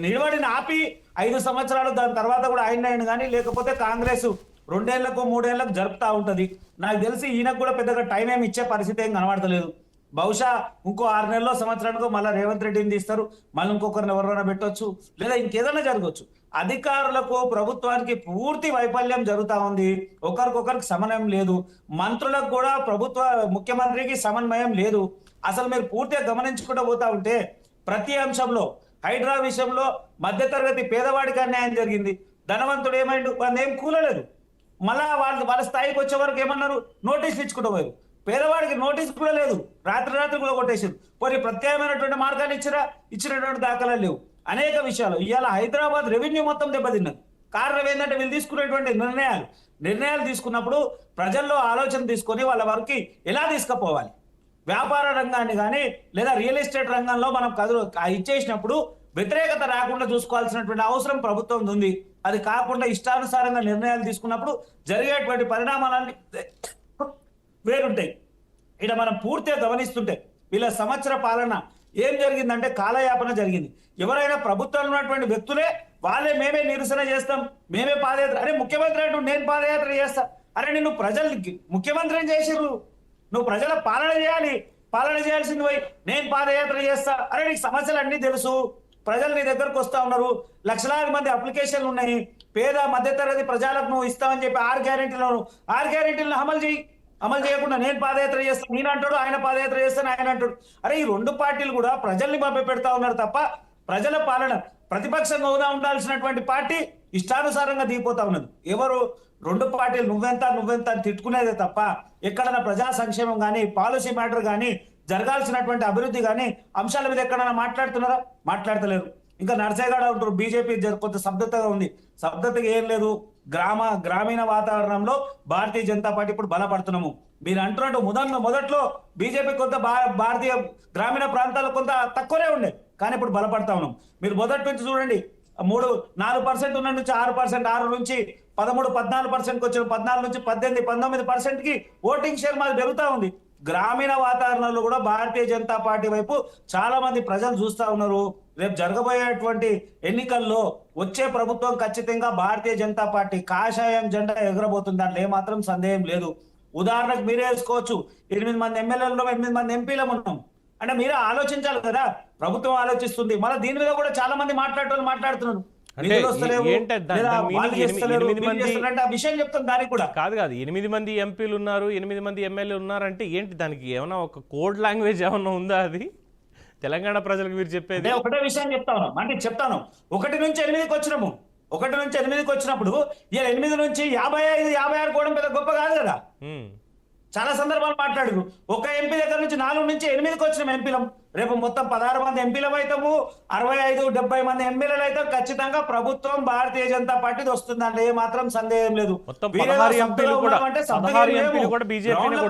నిలబడిని ఆపి 5 సంవత్సరాలు, దాని తర్వాత కూడా ఆయన కానీ, లేకపోతే కాంగ్రెస్ 2 ఏళ్లకు 3 ఏళ్లకు జరుపుతా ఉంటది. నాకు తెలిసి ఈయనకు కూడా పెద్దగా టైం ఏమి ఇచ్చే పరిస్థితి ఏం కనబడతలేదు. బహుశా ఇంకో 6 నెలల్లో సంవత్సరానికో మళ్ళీ రేవంత్ రెడ్డిని తీస్తారు, మళ్ళీ ఇంకొకరిని ఎవరైనా పెట్టొచ్చు, లేదా ఇంకేదైనా జరగవచ్చు. అధికారులకు, ప్రభుత్వానికి పూర్తి వైఫల్యం జరుగుతా ఉంది. ఒకరికొకరికి సమన్వయం లేదు. మంత్రులకు కూడా ముఖ్యమంత్రికి సమన్వయం లేదు. అసలు మీరు పూర్తిగా గమనించుకుంటూ పోతా ఉంటే ప్రతి అంశంలో, హైడ్రా విషయంలో మధ్యతరగతి పేదవాడికి అన్యాయం జరిగింది. ధనవంతుడు ఏమైండు, వాళ్ళు ఏం కూలలేదు. మళ్ళా వాళ్ళ స్థాయికి వచ్చే వరకు ఏమన్నారు, నోటీసులు ఇచ్చుకుంటూ పోయారు. పేదవాడికి నోటీస్ కూడా లేదు, రాత్రి కూడా కొట్టేసారు. పోనీ ప్రత్యేకమైనటువంటి మార్గాన్ని ఇచ్చినటువంటి దాఖలాలు లేవు. అనేక విషయాలు ఇవాళ హైదరాబాద్ రెవెన్యూ మొత్తం దెబ్బతిన్నది. కారణం ఏంటంటే వీళ్ళు తీసుకునేటువంటి నిర్ణయాలు తీసుకున్నప్పుడు ప్రజల్లో ఆలోచన తీసుకొని వాళ్ళ వరకు ఎలా తీసుకుపోవాలి. వ్యాపార రంగాన్ని కానీ లేదా రియల్ ఎస్టేట్ రంగంలో మనం ఇచ్చేసినప్పుడు వ్యతిరేకత రాకుండా చూసుకోవాల్సినటువంటి అవసరం ప్రభుత్వం ఉంది. అది కాకుండా ఇష్టానుసారంగా నిర్ణయాలు తీసుకున్నప్పుడు జరిగేటువంటి పరిణామాలన్నీ వేరుంటాయి. ఇక్కడ మనం పూర్తిగా గమనిస్తుంటే వీళ్ళ సంవత్సర పాలన ఏం జరిగిందంటే కాలయాపన జరిగింది. ఎవరైనా ప్రభుత్వంలో ఉన్నటువంటి వ్యక్తులే వాళ్ళే మేమే నిరసన చేస్తాం, మేమే పాదయాత్ర. అరే ముఖ్యమంత్రి అంటూ నేను పాదయాత్ర చేస్తా. అరే నిన్ను ప్రజలు ముఖ్యమంత్రిని చేసిర్రు, నువ్వు ప్రజల పాలన చేయాలి, పాలన చేయాల్సింది పోయి నేను పాదయాత్ర చేస్తా. అరే నీకు సమస్యలు అన్ని తెలుసు, ప్రజలు నీ దగ్గరకు వస్తా ఉన్నారు, లక్షలాది మంది అప్లికేషన్లు ఉన్నాయి, పేద మధ్యతరగతి ప్రజలకు నువ్వు ఇస్తామని చెప్పి 6 గ్యారెంటీలను అమలు చేయకుండా నేను పాదయాత్ర చేస్తాను నేను అంటాడు, ఆయన పాదయాత్ర చేస్తాను ఆయన అంటాడు. అరే ఈ 2 పార్టీలు కూడా ప్రజల్ని మభ్య పెడతా ఉన్నారు తప్ప ప్రజల పాలన ప్రతిపక్షంగా హోదా ఉండాల్సినటువంటి పార్టీ ఇష్టానుసారంగా దిగిపోతా ఉన్నది. ఎవరు రెండు పార్టీలు నువ్వెంత అని తిట్టుకునేదే తప్ప ఎక్కడైనా ప్రజా సంక్షేమం కానీ పాలసీ మ్యాటర్ కానీ జరగాల్సినటువంటి అభివృద్ధి కానీ అంశాల మీద ఎక్కడైనా మాట్లాడుతున్నారా? మాట్లాడతలేరు. ఇంకా నర్సేగౌడ ఉంటారు, బీజేపీ కొంత స్తబ్దతగా ఉంది. స్తబ్దతగా ఏం లేదు. గ్రామీణ వాతావరణంలో భారతీయ జనతా పార్టీ ఇప్పుడు బలపడుతున్నాము. మీరు అంటున్నట్టు మొదట్లో బీజేపీ కొంత భారతీయ గ్రామీణ ప్రాంతాల్లో కొంత తక్కువనే ఉండే, కానీ ఇప్పుడు బలపడతా ఉన్నాం. మీరు మొదటి నుంచి చూడండి, 4% ఉన్న నుంచి 6%, 6 నుంచి 13, 14% వచ్చిన, 14 నుంచి 18, 19%కి ఓటింగ్ షేర్ మాది పెరుగుతా ఉంది. గ్రామీణ వాతావరణంలో కూడా భారతీయ జనతా పార్టీ వైపు చాలా మంది ప్రజలు చూస్తా ఉన్నారు. రేపు జరగబోయేటువంటి ఎన్నికల్లో వచ్చే ప్రభుత్వం ఖచ్చితంగా భారతీయ జనతా పార్టీ కాషాయం జెండా ఎగరబోతుంది, దాంట్లో ఏమాత్రం సందేహం లేదు. ఉదాహరణకు మీరే వేసుకోవచ్చు, 8 మంది ఎమ్మెల్యేలు 8 మంది ఎంపీలు ఉన్నాం అంటే మీరే ఆలోచించాలి కదా. ప్రభుత్వం ఆలోచిస్తుంది, మళ్ళీ దీని మీద కూడా చాలా మంది మాట్లాడుతున్నారు. విషయం చెప్తాం దానికి కూడా కాదు 8 మంది ఎంపీలు ఉన్నారు, 8 మంది ఎమ్మెల్యేలు ఉన్నారంటే ఏంటి? దానికి ఏమైనా ఒక కోడ్ లాంగ్వేజ్ ఏమన్నా ఉందా? అది తెలంగాణ ప్రజలకు మీరు చెప్పేది ఒకటే విషయం చెప్తాను. అంటే చెప్తాను, 1 నుంచి 8కి వచ్చినాము. 1 నుంచి 8కి వచ్చినప్పుడు ఇలా 8 నుంచి 55, 56 కూడా పెద్ద గొప్ప కాదు కదా. చాలా సందర్భాలు మాట్లాడు. ఒక ఎంపీ దగ్గర నుంచి 4 నుంచి 8కి వచ్చిన ఎంపీలం. రేపు మొత్తం 16 మంది ఎంపీలం అవుతాము, 65, 70 మంది ఎమ్మెల్యేలు అయితే ఖచ్చితంగా ప్రభుత్వం భారతీయ జనతా పార్టీది వస్తుంది, అంటే ఏ మాత్రం సందేహం లేదు.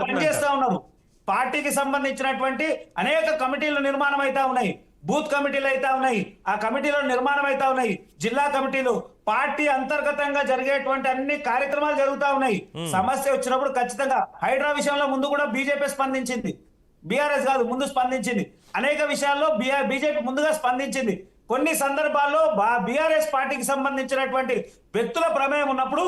పనిచేస్తా ఉన్నారు. పార్టీకి సంబంధించినటువంటి అనేక కమిటీలు నిర్మాణం అవుతా ఉన్నాయి, బూత్ కమిటీలు అయితే ఉన్నాయి, ఆ కమిటీలో నిర్మాణం అయితే ఉన్నాయి, జిల్లా కమిటీలు, పార్టీ అంతర్గతంగా జరిగేటువంటి అన్ని కార్యక్రమాలు జరుగుతా ఉన్నాయి. సమస్య వచ్చినప్పుడు ఖచ్చితంగా హైడ్రా విషయంలో ముందు కూడా బీజేపీ స్పందించింది, బీఆర్ఎస్ కాదు ముందు స్పందించింది. అనేక విషయాల్లో బీజేపీ ముందుగా స్పందించింది. కొన్ని సందర్భాల్లో బీఆర్ఎస్ పార్టీకి సంబంధించినటువంటి వ్యక్తుల ప్రమేయం ఉన్నప్పుడు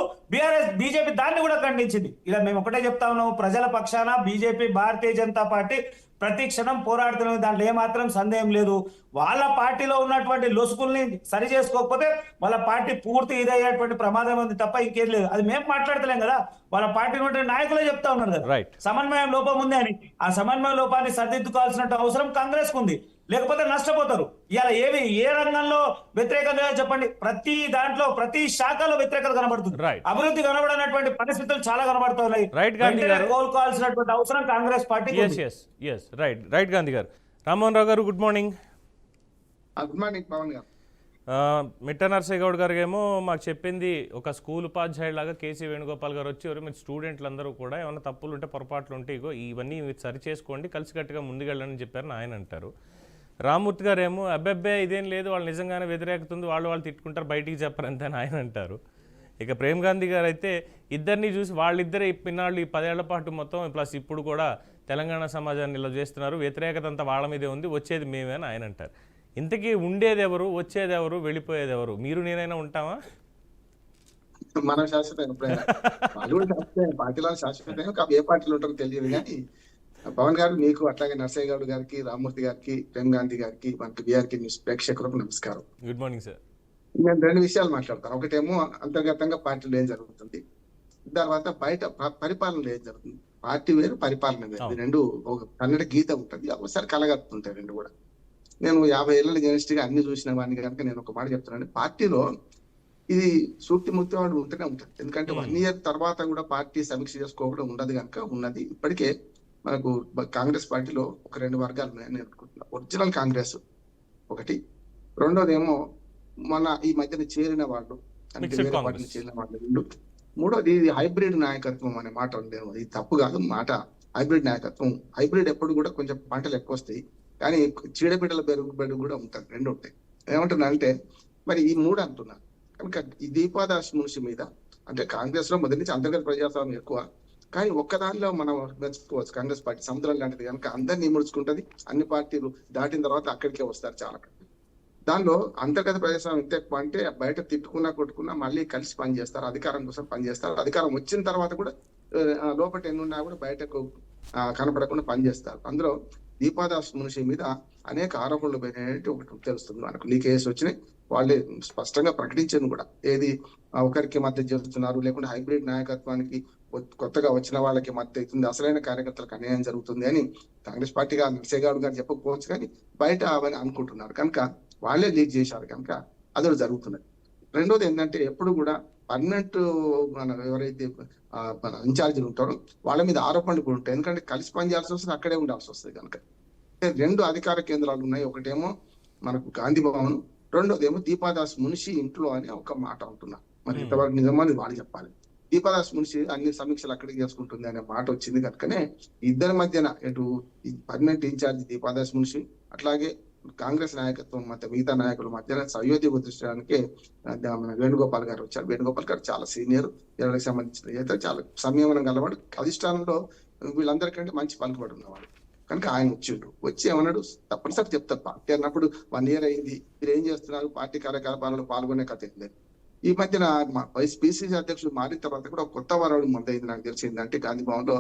బీజేపీ దాన్ని కూడా ఖండించింది. ఇలా మేము ఒకటే చెప్తా ఉన్నాము, ప్రజల పక్షాన బీజేపీ భారతీయ జనతా పార్టీ ప్రతి క్షణం పోరాడుతున్నది, దాంట్లో ఏమాత్రం సందేహం లేదు. వాళ్ళ పార్టీలో ఉన్నటువంటి లొసుకుల్ని సరి చేసుకోకపోతే వాళ్ళ పార్టీ పూర్తి ఇదయ్యేటువంటి ప్రమాదం ఉంది తప్ప ఇంకేం లేదు. అది మేము మాట్లాడతలేం కదా, వాళ్ళ పార్టీ నాయకులే చెప్తా ఉన్నారు కదా సమన్వయం లోపం ఉంది అని. ఆ సమన్వయ లోపాన్ని సరిదిద్దుకోవాల్సిన అవసరం కాంగ్రెస్ కు ఉంది, లేకపోతే నష్టపోతారు. ఇలా ఏ రంగంలో వ్యతిరేకత చెప్పండి, ప్రతి దాంట్లో ప్రతి శాఖలో వ్యతిరేకత కనబడుతుంది, అభివృద్ధి కనబడనటువంటి పరిస్థితులు చాలా కనబడుతున్నాయి. కోలుకోవాల్సినటువంటి అవసరం కాంగ్రెస్ పార్టీ. రైట్ గాంధీ గారు. రామ్మోహన్ రావు గారు good morning. Good morning Pavan గారు. మిట్ట నర్సయ్య గౌడ్ గారు ఏమో మాకు చెప్పింది, ఒక స్కూల్ ఉపాధ్యాయులాగా కేసీ వేణుగోపాల్ గారు వచ్చి ఎవరు మీరు స్టూడెంట్లు అందరూ కూడా ఏమైనా తప్పులు ఉంటే పొరపాట్లు ఉంటే ఇగో ఇవన్నీ సరి చేసుకోండి, కలిసికట్టుగా ముందుకెళ్ళని చెప్పారని ఆయన అంటారు. రామ్మూర్తి గారు ఏమో అబ్బెబ్బే ఇదేం లేదు, వాళ్ళు నిజంగానే వ్యతిరేకత ఉంది, వాళ్ళు తిట్టుకుంటారు, బయటికి చెప్పరంతే అని ఆయన అంటారు. ఇక ప్రేమ్ గాంధీ గారు అయితే ఇద్దరిని చూసి వాళ్ళిద్దరే ఇన్నాళ్ళు ఈ 10 ఏళ్ల పాటు మొత్తం ప్లస్ ఇప్పుడు కూడా తెలంగాణ సమాజాన్ని ఇలా చేస్తున్నారు, వ్యతిరేకత అంతా వాళ్ళ మీదే ఉంది, వచ్చేది మేమే అని ఆయన అంటారు. ఇంతకీ ఉండేది ఎవరు, వచ్చేది ఎవరు, వెళ్ళిపోయేది ఎవరు? మీరు నేనైనా ఉంటామా? మనం శాశ్వతం పార్టీలో శాశ్వతం, ఏ పార్టీలో ఉంటారో తెలియదు. కానీ పవన్ గారు మీకు అట్లాగే నర్సయ్య గౌడ్ గారికి, రామ్మూర్తి గారికి, ప్రేమ్ గాంధీ గారికి, మనకి బీఆర్కే న్యూస్ ప్రేక్షకులకు నమస్కారం. Good morning sir. నేను 2 విషయాలు మాట్లాడతాను. ఒకటేమో అంతర్గతంగా పార్టీలో ఏం జరుగుతుంది, తర్వాత బయట పరిపాలనలో ఏం జరుగుతుంది. పార్టీ వేరు, పరిపాలన వేరు, రెండు ఒక కన్నడ గీత ఉంటుంది, ఒకసారి కలగలుతుంటాయి రెండు కూడా. నేను 50 ఏళ్ళ జర్నలిస్ట్ గా అన్ని చూసిన వాడిని కనుక నేను ఒక మాట చెప్తున్నాను, పార్టీలో ఇది సూక్తి ముత్యవాడు ఉంటూనే ఉంటుంది. ఎందుకంటే 1 ఇయర్ తర్వాత కూడా పార్టీ సమీక్ష చేసుకోవడం ఉండదు కనుక ఉన్నది. ఇప్పటికే మనకు కాంగ్రెస్ పార్టీలో ఒక 2 వర్గాలు ఉన్నాయని నేను అనుకుంటున్నాను. ఒరిజినల్ కాంగ్రెస్ ఒకటి, రెండోది ఏమో మన ఈ మధ్యన చేరిన వాళ్ళు, అంటే వేరే పార్టీని చేరిన వాళ్ళు 2. మూడోది ఇది హైబ్రిడ్ నాయకత్వం అనే మాట ఉంది. ఇది తప్పు కాదు మాట, హైబ్రిడ్ నాయకత్వం. హైబ్రిడ్ ఎప్పుడు కూడా కొంచెం పంటలు ఎక్కువ వస్తాయి, కానీ చీడబిడ్డల బెరుగు కూడా ఉంటుంది, 2 ఉంటాయి. ఏమంటున్నా అంటే మరి ఈ 3 అంటున్నా కనుక ఈ దీపాదాస్ మున్షి మీద, అంటే కాంగ్రెస్ లో మొదటి నుంచి అంతర్గత ప్రజాస్వామ్యం ఎక్కువ, కానీ ఒక్కదానిలో మనం మెచ్చుకోవచ్చు. కాంగ్రెస్ పార్టీ సముద్రం లాంటిది కనుక అందరినీ ముడుచుకుంటది, అన్ని పార్టీలు దాటిన తర్వాత అక్కడికే వస్తారు చాలా. దానిలో అంతర్గత ప్రజాస్వామ్యం ఎంత ఎక్కువ అంటే బయట తిట్టుకున్నా కొట్టుకున్నా మళ్ళీ కలిసి పనిచేస్తారు, అధికారం కోసం పనిచేస్తారు. అధికారం వచ్చిన తర్వాత కూడా లోపల ఎన్నున్నా కూడా బయటకు కనపడకుండా పనిచేస్తారు. అందులో దీపాదాస్ మున్షి మీద అనేక ఆరోపణలు పోయినట్టు ఒకటి తెలుస్తుంది మనకు. లీకేజెస్ వచ్చినాయి, వాళ్ళే స్పష్టంగా ప్రకటించాను కూడా. ఏది ఒకరికి మద్దతు చేస్తున్నారు, లేకుంటే హైబ్రిడ్ నాయకత్వానికి కొత్తగా వచ్చిన వాళ్ళకి మద్దతు అవుతుంది, అసలైన కార్యకర్తలకు అన్యాయం జరుగుతుంది అని కాంగ్రెస్ పార్టీగా నర్సయ్య గౌడ్ గారు చెప్పకపోవచ్చు, కానీ బయట అవన్నీ అనుకుంటున్నారు కనుక వాళ్ళే లీక్ చేశారు కనుక అది జరుగుతున్నది. రెండోది ఏంటంటే ఎప్పుడు కూడా పర్మనెంట్ మన ఎవరైతే మన ఇన్ఛార్జీలు ఉంటారో వాళ్ళ మీద ఆరోపణలు కూడా ఉంటాయి. ఎందుకంటే కలిసి పనిచేయాల్సి వస్తుంది, అక్కడే ఉండాల్సి వస్తుంది కనుక. రెండు అధికార కేంద్రాలు ఉన్నాయి. ఒకటేమో మనకు గాంధీ భవన్, రెండోదేమో దీపాదాస్ మున్షి ఇంట్లో అని ఒక మాట అంటున్నారు. మరి ఇంతవరకు నిజమని వాళ్ళు చెప్పాలి. దీపాదాస్ మున్షి అన్ని సమీక్షలు అక్కడికి చేసుకుంటుంది అనే మాట వచ్చింది కనుకనే ఇద్దరి మధ్యన ఇటు పర్మనెంట్ ఇన్ఛార్జి దీపాదాస్ మున్షి అట్లాగే కాంగ్రెస్ నాయకత్వం మధ్య మిగతా నాయకుల మధ్యన సయోధ్య కుదిర్చడానికి మన వేణుగోపాల్ గారు వచ్చారు. వేణుగోపాల్ గారు చాలా సీనియర్, ఎవరికి సంబంధించిన అయితే చాలా సంయమనం గలవాడు, అధిష్టానంలో వీళ్ళందరికంటే మంచి పలుకుబడి ఉన్నవాడు కనుక ఆయన వచ్చి ఏమన్నాడు, తప్పనిసరి చెప్తారు. పార్టీ అన్నప్పుడు 1 year అయింది, మీరు ఏం చేస్తున్నారు, పార్టీ కార్యకలాపాలలో పాల్గొనే కథ లేదు. ఈ మధ్యన పిసిసి అధ్యక్షుడు మారిన తర్వాత కూడా ఒక కొత్త వరం మొదలైంది. నాకు తెలిసిందంటే గాంధీ భవన్ లో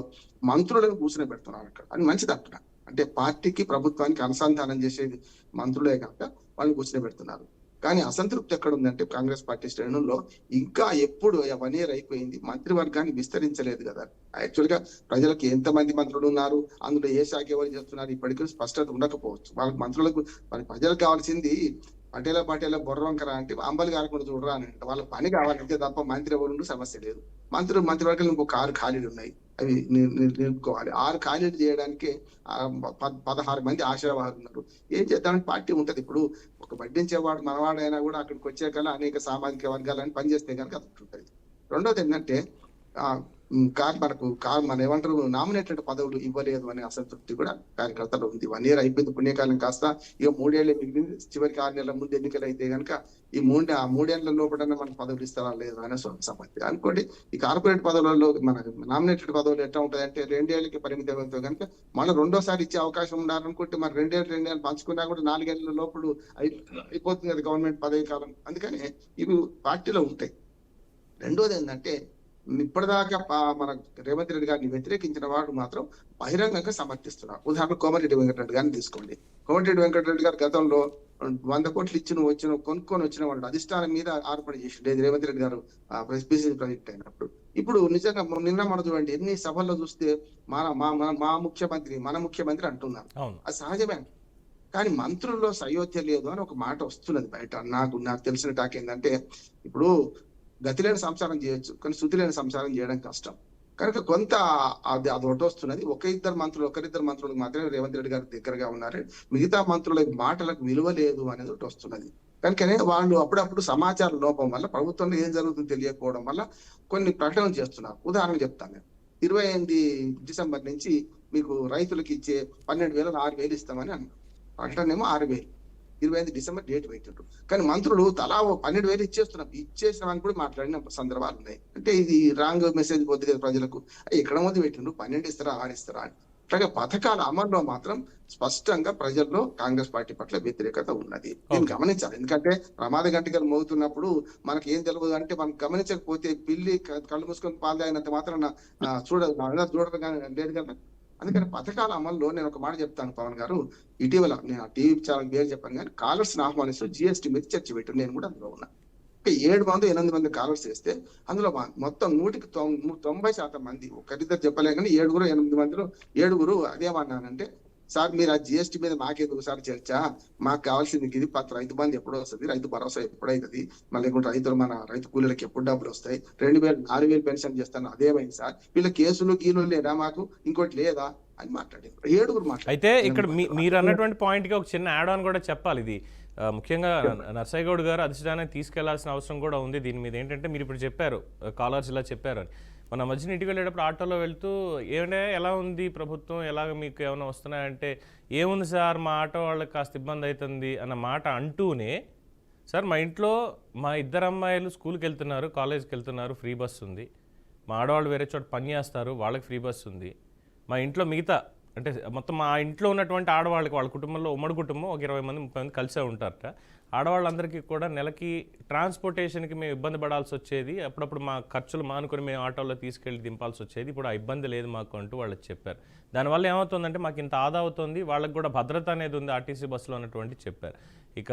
మంత్రులను కూర్చుని పెడుతున్నారు అక్కడ. అది మంచిది అంటున్నా. అంటే పార్టీకి ప్రభుత్వానికి అనుసంధానం చేసేది మంత్రులే కనుక వాళ్ళని కూర్చుని పెడుతున్నారు. కానీ అసంతృప్తి ఎక్కడ ఉందంటే కాంగ్రెస్ పార్టీ శ్రేణుల్లో ఇంకా ఎప్పుడు 1 year అయిపోయింది, మంత్రివర్గాన్ని విస్తరించలేదు కదా. యాక్చువల్ గా ప్రజలకు ఎంతమంది మంత్రులు ఉన్నారు, అందులో ఏ శాఖ ఎవరు చేస్తున్నారు ఇప్పటికీ స్పష్టత ఉండకపోవచ్చు. వాళ్ళ మంత్రులకు ప్రజలకు కావాల్సింది పటేల బొర్రవంకర అంటే అంబలి కారకుండా చూడరా అని అంటే వాళ్ళ పని కావాలంటే తప్ప మంత్రి ఎవరు సమస్య లేదు. మంత్రివర్గాలు ఇంకొక 6 ఖాళీలు ఉన్నాయి, అవి నిలుపుకోవాలి. 6 ఖాళీలు చేయడానికి 16 మంది ఆశావాహులు ఉన్నారు. ఏం చేద్దామని పార్టీ ఉంటది. ఇప్పుడు ఒక వడ్డించేవాడు మనవాడైనా కూడా అక్కడికి వచ్చే కల్లా అనేక సామాజిక వర్గాలని పనిచేస్తే కనుక అది ఉంటుంది. రెండోది ఏంటంటే మన ఏమంటారు నామినేటెడ్ పదవులు ఇవ్వలేదు అనే అసంతృప్తి కూడా కార్యకర్తలు ఉంది. 1 year అయిపోయింది, పుణ్యకాలం కాస్త ఇక 3 ఏళ్లే మిగిలింది. చివరికి 6 నెలల ముందు ఎన్నికలు అయితే కనుక ఈ 3 ఏళ్ల లోపల మనకు పదవులు ఇస్తారా లేదు అనే సమస్య అనుకోండి. ఈ కార్పొరేట్ పదవులలో మన నామినేటెడ్ పదవులు ఎట్లా ఉంటుంది అంటే 2 ఏళ్లకి పరిమితం అవుతాయి కనుక మళ్ళీ రెండోసారి ఇచ్చే అవకాశం ఉండాలనుకుంటే మరి 2 ఏళ్ళు పంచుకున్నా కూడా 4 ఏళ్ల లోపల అయిపోతుంది కదా గవర్నమెంట్ పదవి కాలం. అందుకని ఇవి పార్టీలో ఉంటాయి. రెండోది ఏంటంటే ఇప్పటిదాకా మన రేవంత్ రెడ్డి గారిని వ్యతిరేకించిన వాడు మాత్రం బహిరంగంగా సమర్థిస్తున్నారు. ఉదాహరణకు కోమటిరెడ్డి వెంకటరెడ్డి గారిని తీసుకోండి. కోమటిరెడ్డి వెంకటరెడ్డి గారు గతంలో 100 కోట్లు ఇచ్చిన కొనుక్కొని వచ్చిన వాళ్ళు అధిష్టానం మీద ఆరోపణ చేసిండు రేవంత్ రెడ్డి గారు పిసిసి ప్రాజెక్ట్ అయినప్పుడు. ఇప్పుడు నిజంగా నిన్న మనం చూడండి ఎన్ని సభల్లో చూస్తే మన ముఖ్యమంత్రి అంటున్నారు. అది సహజమే. కానీ మంత్రుల్లో సయోధ్య లేదు అని ఒక మాట వస్తున్నది బయట. నాకు తెలిసిన టాక్ ఏంటంటే ఇప్పుడు గతి లేని సంసారం చేయొచ్చు, కానీ శృతి లేని సంసారం చేయడం కష్టం కనుక కొంత అది ఒకటి వస్తున్నది. ఒకరిద్దరు మంత్రులకు మాత్రమే రేవంత్ రెడ్డి గారి దగ్గరగా ఉన్నారు, మిగతా మంత్రుల మాటలకు విలువ లేదు అనేది ఒకటి వస్తున్నది. కనుకనే వాళ్ళు అప్పుడప్పుడు సమాచార లోపం వల్ల ప్రభుత్వంలో ఏం జరుగుతుందో తెలియకపోవడం వల్ల కొన్ని ప్రకటనలు చేస్తున్నారు. ఉదాహరణ చెప్తాను నేను. 28 డిసెంబర్ నుంచి మీకు రైతులకు ఇచ్చే 12,000 6,000 ఇస్తామని అన్నారు. ప్రకటనేమో 6,000. 25 డిసెంబర్ డేట్ పెట్టిండ్రు. కానీ మంత్రులు తలా 12,000 ఇచ్చేసినామని కూడా మాట్లాడిన సందర్భాలు ఉన్నాయి. అంటే ఇది రాంగ్ మెసేజ్ పోతుంది కదా ప్రజలకు. ఎక్కడ మంది పెట్టిండ్రు, 12 ఇస్తారా 6 ఇస్తారా అని. అట్లాగే పథకాల అమల్లో మాత్రం స్పష్టంగా ప్రజల్లో కాంగ్రెస్ పార్టీ పట్ల వ్యతిరేకత ఉన్నది. దీన్ని గమనించాలి. ఎందుకంటే ప్రమాద గంటికలు మోగుతున్నప్పుడు మనకి ఏం తెలియదు అంటే మనం గమనించకపోతే పిల్లి కళ్ళు మూసుకొని పాలు తాగినంత మాత్రం చూడడం కానీ లేదు కదా. అందుకని పథకాల అమల్లో నేను ఒక మాట చెప్తాను పవన్ గారు. ఇటీవల నేను టీవీ ఛానల్ పేరు చెప్పాను కానీ కాలర్స్ ఆహ్వానిస్తూ GST మీద చర్చ పెట్టాను. నేను కూడా అందులో ఉన్నా. 7 మంది కాలర్స్ చేస్తే అందులో మొత్తం 100% మంది, ఒకరిద్దరు చెప్పలే కానీ 7-8 మందిలో 7 అదేమన్నానంటే, సార్ మీరు ఆ GST మీద మాకెందుకు సార్ చర్చ, మాకు కావాల్సింది ఇది రైతు బంధు ఎప్పుడు వస్తుంది, రైతు భరోసా ఎప్పుడైతుంది, మళ్ళీ రైతు కూలీలకు ఎప్పుడు డబ్బులు వస్తాయి, 2,000-4,000 పెన్షన్ చేస్తాను అదేమైంది సార్, వీళ్ళ కేసులు లేదా మాకు ఇంకోటి లేదా అని మాట్లాడారు. 7 మాట్లాడారు. అయితే ఇక్కడ మీరు అన్నటువంటి పాయింట్ కి ఒక చిన్న యాడ్ ఆన్ కూడా చెప్పాలి. ఇది ముఖ్యంగా నర్సయ్య గౌడ్ గారు అధిష్టానాన్ని తీసుకెళ్లాల్సిన అవసరం కూడా ఉంది దీని మీద. ఏంటంటే మీరు ఇప్పుడు చెప్పారు కాలర్స్ ఇలా చెప్పారు అని. మన మధ్యన ఇంటికి వెళ్ళేటప్పుడు ఆటోలో వెళ్తూ ఏమంటే ఎలా ఉంది ప్రభుత్వం, ఎలాగ మీకు ఏమైనా వస్తున్నాయంటే ఏముంది సార్ మా ఆటో వాళ్ళకి కాస్త ఇబ్బంది అవుతుంది అన్న మాట అంటూనే, సార్ మా ఇంట్లో మా 2 అమ్మాయిలు స్కూల్కి వెళ్తున్నారు, కాలేజ్కి వెళ్తున్నారు, ఫ్రీ బస్సు ఉంది, మా ఆడవాళ్ళు వేరే చోట పని చేస్తారు వాళ్ళకి ఫ్రీ బస్సు ఉంది, మా ఇంట్లో మిగతా అంటే మొత్తం మా ఇంట్లో ఉన్నటువంటి ఆడవాళ్ళకి వాళ్ళ కుటుంబంలో ఉమ్మడి కుటుంబం ఒక 20 మంది 30 మంది కలిసే ఉంటారట. ఆడవాళ్ళందరికీ కూడా నెలకి ట్రాన్స్పోర్టేషన్కి మేము ఇబ్బంది పడాల్సి వచ్చేది, అప్పుడప్పుడు మా ఖర్చులు మానుకొని మేము ఆటోలో తీసుకెళ్ళి దింపాల్సి వచ్చేది, ఇప్పుడు ఆ ఇబ్బంది లేదు మాకు అంటూ వాళ్ళకి చెప్పారు. దానివల్ల ఏమవుతుందంటే మాకు ఇంత ఆదా అవుతుంది, వాళ్ళకి కూడా భద్రత అనేది ఉంది ఆర్టీసీ బస్సులో అన్నటువంటి చెప్పారు. ఇక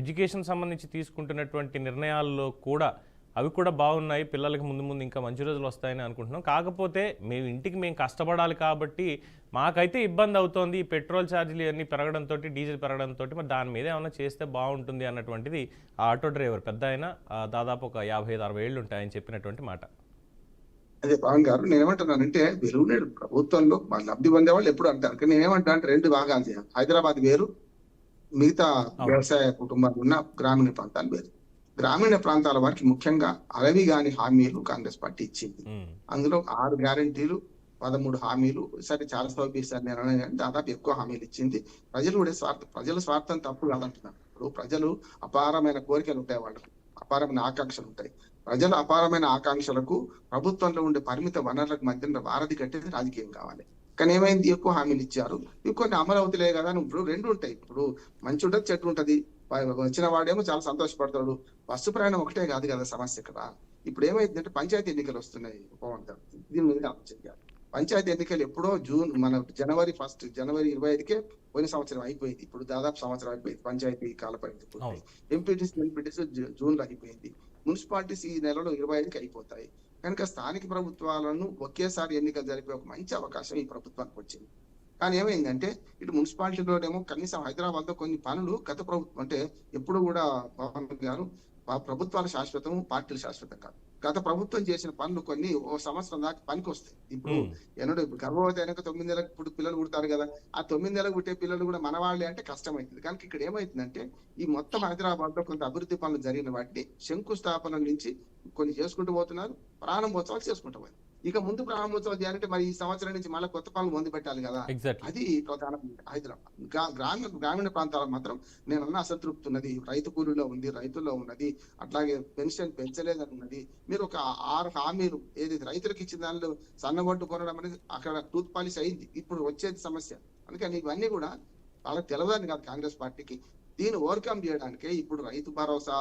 ఎడ్యుకేషన్ సంబంధించి తీసుకుంటున్నటువంటి నిర్ణయాల్లో కూడా అవి కూడా బాగున్నాయి, పిల్లలకి ముందు ముందు ఇంకా మంచి రోజులు వస్తాయని అనుకుంటున్నాం. కాకపోతే మేము కష్టపడాలి కాబట్టి మాకైతే ఇబ్బంది అవుతోంది. ఈ పెట్రోల్ ఛార్జీలు ఇవన్నీ పెరగడంతో, డీజిల్ పెరగడంతో మరి దాని మీద ఏమైనా చేస్తే బాగుంటుంది అన్నటువంటిది ఆ ఆటో డ్రైవర్ పెద్ద ఆయన, దాదాపు ఒక 55-60 ఏళ్ళు ఉంటాయని చెప్పినటువంటి మాట. అదే పవన్ గారు, నేనేమంటున్నానంటే వెలుగునేడు ప్రభుత్వంలో లబ్ధి పొందే వాళ్ళు ఎప్పుడు అంటారు, కానీ నేనేమంటా అంటే రెండు భాగాలు చేయాలి. హైదరాబాద్ వేరు, మిగతా వ్యవసాయ కుటుంబాలు ఉన్న గ్రామీణ ప్రాంతాలు వేరు. గ్రామీణ ప్రాంతాల వారికి ముఖ్యంగా అరవి కాని హామీలు కాంగ్రెస్ పార్టీ ఇచ్చింది. అందులో 6 గ్యారంటీలు, 13 హామీలు. సరే చాలా సౌకర్యాలు నేను దాదాపు ఎక్కువ హామీలు ఇచ్చింది. ప్రజలు కూడా ప్రజల స్వార్థం తప్పు కాదంటున్నారు. ఇప్పుడు ప్రజలు అపారమైన కోరికలు ఉంటాయి, వాళ్ళకు అపారమైన ఆకాంక్షలు ఉంటాయి. ప్రజల అపారమైన ఆకాంక్షలకు ప్రభుత్వంలో ఉండే పరిమిత వనరులకు మధ్య వారధి కట్టేది రాజకీయం కావాలి. కానీ ఏమైంది, ఎక్కువ హామీలు ఇచ్చారు, ఇవి కొన్ని అమలు అవుతలే కదా. ఇప్పుడు రెండు ఉంటాయి, ఇప్పుడు మంచి ఉంటది, చెట్టు ఉంటది. వచ్చిన వాడేమో చాలా సంతోషపడతాడు. బస్సు ప్రయాణం ఒకటే కాదు కదా సమస్య కదా. ఇప్పుడు ఏమైందంటే పంచాయతీ ఎన్నికలు వస్తున్నాయి పవన్ గారు, దీని మీద ఆలోచించాలి. పంచాయతీ ఎన్నికలు ఎప్పుడో జనవరి 25కే పోయిన సంవత్సరం అయిపోయింది. ఇప్పుడు దాదాపు సంవత్సరం అయిపోయింది పంచాయతీ కాల పరిమితి. ఎంపీటీసీ జూన్లో అయిపోయింది. మున్సిపాలిటీస్ ఈ నెలలో 25కి అయిపోతాయి. కనుక స్థానిక ప్రభుత్వాలను ఒకేసారి ఎన్నికలు జరిపే ఒక మంచి అవకాశం ఈ ప్రభుత్వానికి వచ్చింది. కానీ ఏమైందంటే ఇటు మున్సిపాలిటీలోనేమో కనీసం హైదరాబాద్ లో కొన్ని పనులు గత ప్రభుత్వం, అంటే ఎప్పుడు కూడా పవన్ గారు ప్రభుత్వాలు శాశ్వతం, పార్టీలు శాశ్వతం కాదు. గత ప్రభుత్వం చేసిన పనులు కొన్ని ఓ సంవత్సరం దాకా పనికి వస్తాయి. ఇప్పుడు గర్భవతి అయినాక 9 నెలలకు ఇప్పుడు పిల్లలు పుడతారు కదా, ఆ 9 నెలలకు పుట్టే పిల్లలు కూడా మన వాళ్ళే అంటే కష్టమవుతుంది. కనుక ఇక్కడ ఏమైతుందంటే ఈ మొత్తం హైదరాబాద్ లో కొంత అభివృద్ధి పనులు జరిగిన వాటిని శంకుస్థాపన నుంచి కొన్ని చేసుకుంటూ పోతున్నారు, ప్రారంభోత్సవాలు చేసుకుంటూ పోయి. ఇక ముందు ప్రారంభోత్సవాలు చేయాలంటే మరి ఈ సంవత్సరం నుంచి మళ్ళీ కొత్త పనులు మొదలు పెట్టాలి కదా. అది ప్రధాన హైదరాబాద్. గ్రామీణ ప్రాంతాలకు మాత్రం నేనన్నా అసంతృప్తి ఉన్నది. రైతు కూలీలో ఉంది, రైతుల్లో ఉన్నది, అట్లాగే పెన్షన్ పెంచలేదని ఉన్నది. మీరు ఒక 6 హామీలు ఏదైతే రైతులకు ఇచ్చిన దానిలో సన్నబొడ్డు కొనడం అనేది అక్కడ టూత్ పాలిష్ అయింది, ఇప్పుడు వచ్చేది సమస్య. అందుకని ఇవన్నీ కూడా వాళ్ళకి తెలవదని కాదు కాంగ్రెస్ పార్టీకి. దీన్ని ఓవర్కమ్ చేయడానికే ఇప్పుడు రైతు భరోసా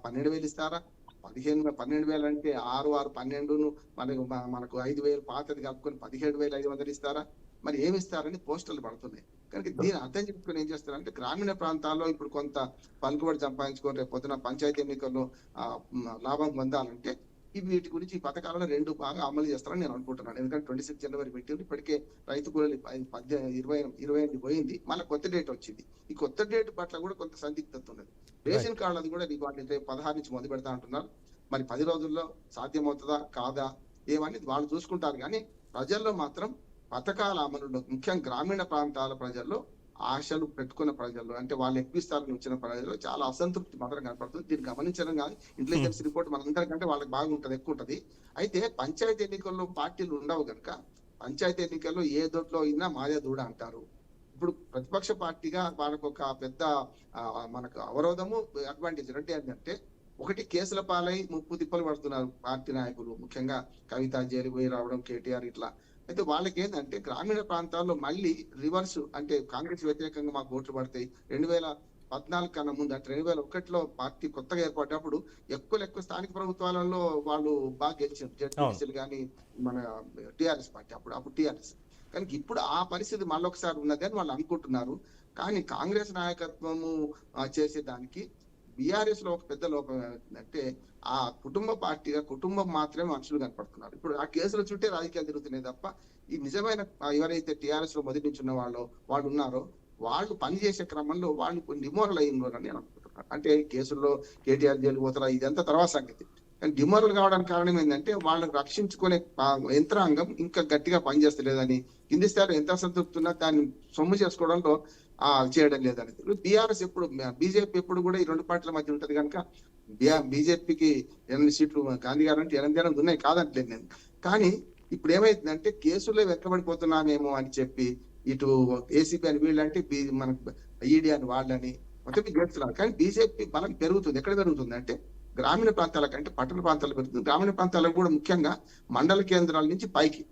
12,000 ఇస్తారా, 12,000 అంటే 6, 12 మనకు 5,000 పాతది కలుపుకొని 17,500 ఇస్తారా? మరి ఏమి ఇస్తారని పోస్టర్లు పడుతున్నాయి. కనుక దీని అర్థం చెప్పుకొని ఏం చేస్తారంటే గ్రామీణ ప్రాంతాల్లో ఇప్పుడు కొంత పలుకుబడి సంపాదించుకొని రేపు పొద్దున పంచాయతీ ఎన్నికల్లో లాభం పొందాలంటే వీటి గురించి ఈ పథకాలను 2 బాగా అమలు చేస్తారని నేను అనుకుంటున్నాను. ఎందుకంటే 26 జనవరి పెట్టింది, ఇప్పటికే రైతు కూలీలు 28 పోయింది, మళ్ళీ కొత్త డేట్ వచ్చింది. ఈ కొత్త డేట్ పట్ల కూడా కొంత సందిగ్ధత ఉన్నది. రేషన్ కార్డు అది కూడా వాటిని 16 నుంచి మొదలు పెడతా అంటున్నారు. మరి 10 రోజుల్లో సాధ్యమవుతుందా కాదా ఏమని వాళ్ళు చూసుకుంటారు. కానీ ప్రజల్లో మాత్రం పథకాల అమలులో ముఖ్యంగా గ్రామీణ ప్రాంతాల ప్రజల్లో ఆశలు పెట్టుకున్న ప్రజల్లో, అంటే వాళ్ళు ఎక్కువ వచ్చిన ప్రజల్లో చాలా అసంతృప్తి మాత్రం కనపడుతుంది. దీన్ని గమనించడం కానీ ఇంటెలిజెన్స్ రిపోర్ట్ మనందరికంటే వాళ్ళకి బాగుంటది, ఎక్కువ ఉంటది. అయితే పంచాయతీ ఎన్నికల్లో పార్టీలు ఉండవు కనుక పంచాయతీ ఎన్నికల్లో ఏ దొడ్లో అయినా మాదే దూడ అంటారు. ఇప్పుడు ప్రతిపక్ష పార్టీగా వాళ్ళకు ఒక పెద్ద మనకు అవరోధము అడ్వాంటేజ్ ఏంటంటే, ఒకటి కేసుల పాలై ముప్పు తిప్పలు పడుతున్నారు పార్టీ నాయకులు, ముఖ్యంగా కవిత జైలు పోయి రావడం, కేటీఆర్ ఇట్లా. అయితే వాళ్ళకి ఏంటంటే గ్రామీణ ప్రాంతాల్లో మళ్ళీ రివర్స్, అంటే కాంగ్రెస్ వ్యతిరేకంగా మాకు ఓట్లు పడతాయి. 2014 కన్నా ముందు, అంటే 2001లో పార్టీ కొత్తగా ఏర్పడినప్పుడు ఎక్కువ స్థానిక ప్రభుత్వాలలో వాళ్ళు బాగా గెలిచారు, జడ్పీటీసీలు కానీ మన టిఆర్ఎస్ పార్టీ అప్పుడు టిఆర్ఎస్. కానీ ఇప్పుడు ఆ పరిస్థితి మళ్ళొకసారి ఉన్నది అని వాళ్ళు అనుకుంటున్నారు. కానీ కాంగ్రెస్ నాయకత్వము చేసేదానికి బీఆర్ఎస్ లో ఒక పెద్ద లోపం ఏంటంటే ఆ కుటుంబ పార్టీగా కుటుంబం మాత్రమే మనుషులు కనపడుతున్నారు. ఇప్పుడు ఆ కేసుల చుట్టే రాజకీయాలు తిరుగుతున్నాయి తప్ప ఈ నిజమైన ఎవరైతే టిఆర్ఎస్ లో మొదటి నుంచి ఉన్న వాళ్ళు ఉన్నారో వాళ్ళు పనిచేసే క్రమంలో వాళ్ళు డిమోరల్ అయి ఉన్నారని నేను అనుకుంటున్నాను. అంటే కేసుల్లో కేటీఆర్ జైలు పోతారా ఇదంతా తర్వాత సంగతి. కానీ డిమోరల్ కావడానికి కారణం ఏంటంటే వాళ్ళని రక్షించుకునే యంత్రాంగం ఇంకా గట్టిగా పనిచేస్తలేదని, కింది స్థాయిలో ఎంత అసంతృప్తి ఉన్నా దాన్ని సొమ్ము చేసుకోవడంలో చేయడం లేదనేది. బీజేపీ ఎప్పుడు కూడా ఈ 2 పార్టీల మధ్య ఉంటది కనుక బీజేపీకి 8 సీట్లు, గాంధీ గారు అంటే 8 ఉన్నాయి కాదంటలేదు నేను. కానీ ఇప్పుడు ఏమైతుందంటే కేసుల్లో వెక్కబడిపోతున్నామేమో అని చెప్పి ఇటు ఏసీబీ అని వీళ్ళంటే మనకు ఈడీ అని వాళ్ళని మొత్తం గెలుస్తున్నారు. కానీ బీజేపీ బలం పెరుగుతుంది. ఎక్కడ పెరుగుతుంది అంటే గ్రామీణ ప్రాంతాల కంటే పట్టణ ప్రాంతాల్లో పెరుగుతుంది. గ్రామీణ ప్రాంతాలకు కూడా ముఖ్యంగా మండల కేంద్రాల నుంచి పైకి,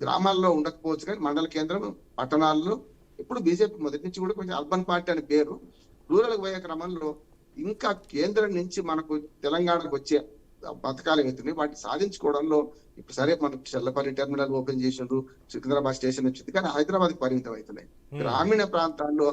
గ్రామాల్లో ఉండకపోవచ్చు కానీ మండల కేంద్రం పట్టణాల్లో ఇప్పుడు బీజేపీ మొదటి నుంచి కూడా కొంచెం అర్బన్ పార్టీ అనే పేరు. రూరల్ పోయే క్రమంలో ఇంకా కేంద్రం నుంచి మనకు తెలంగాణకు వచ్చే పథకాలు అవుతున్నాయి, వాటిని సాధించుకోవడంలో ఇప్పుడు సరే మనకు చెల్లపల్లి టెర్మినల్ ఓపెన్ చేసిండ్రు, సికింద్రాబాద్ స్టేషన్ వచ్చింది, కానీ హైదరాబాద్ పరిమితం అవుతున్నాయి. గ్రామీణ ప్రాంతాల్లో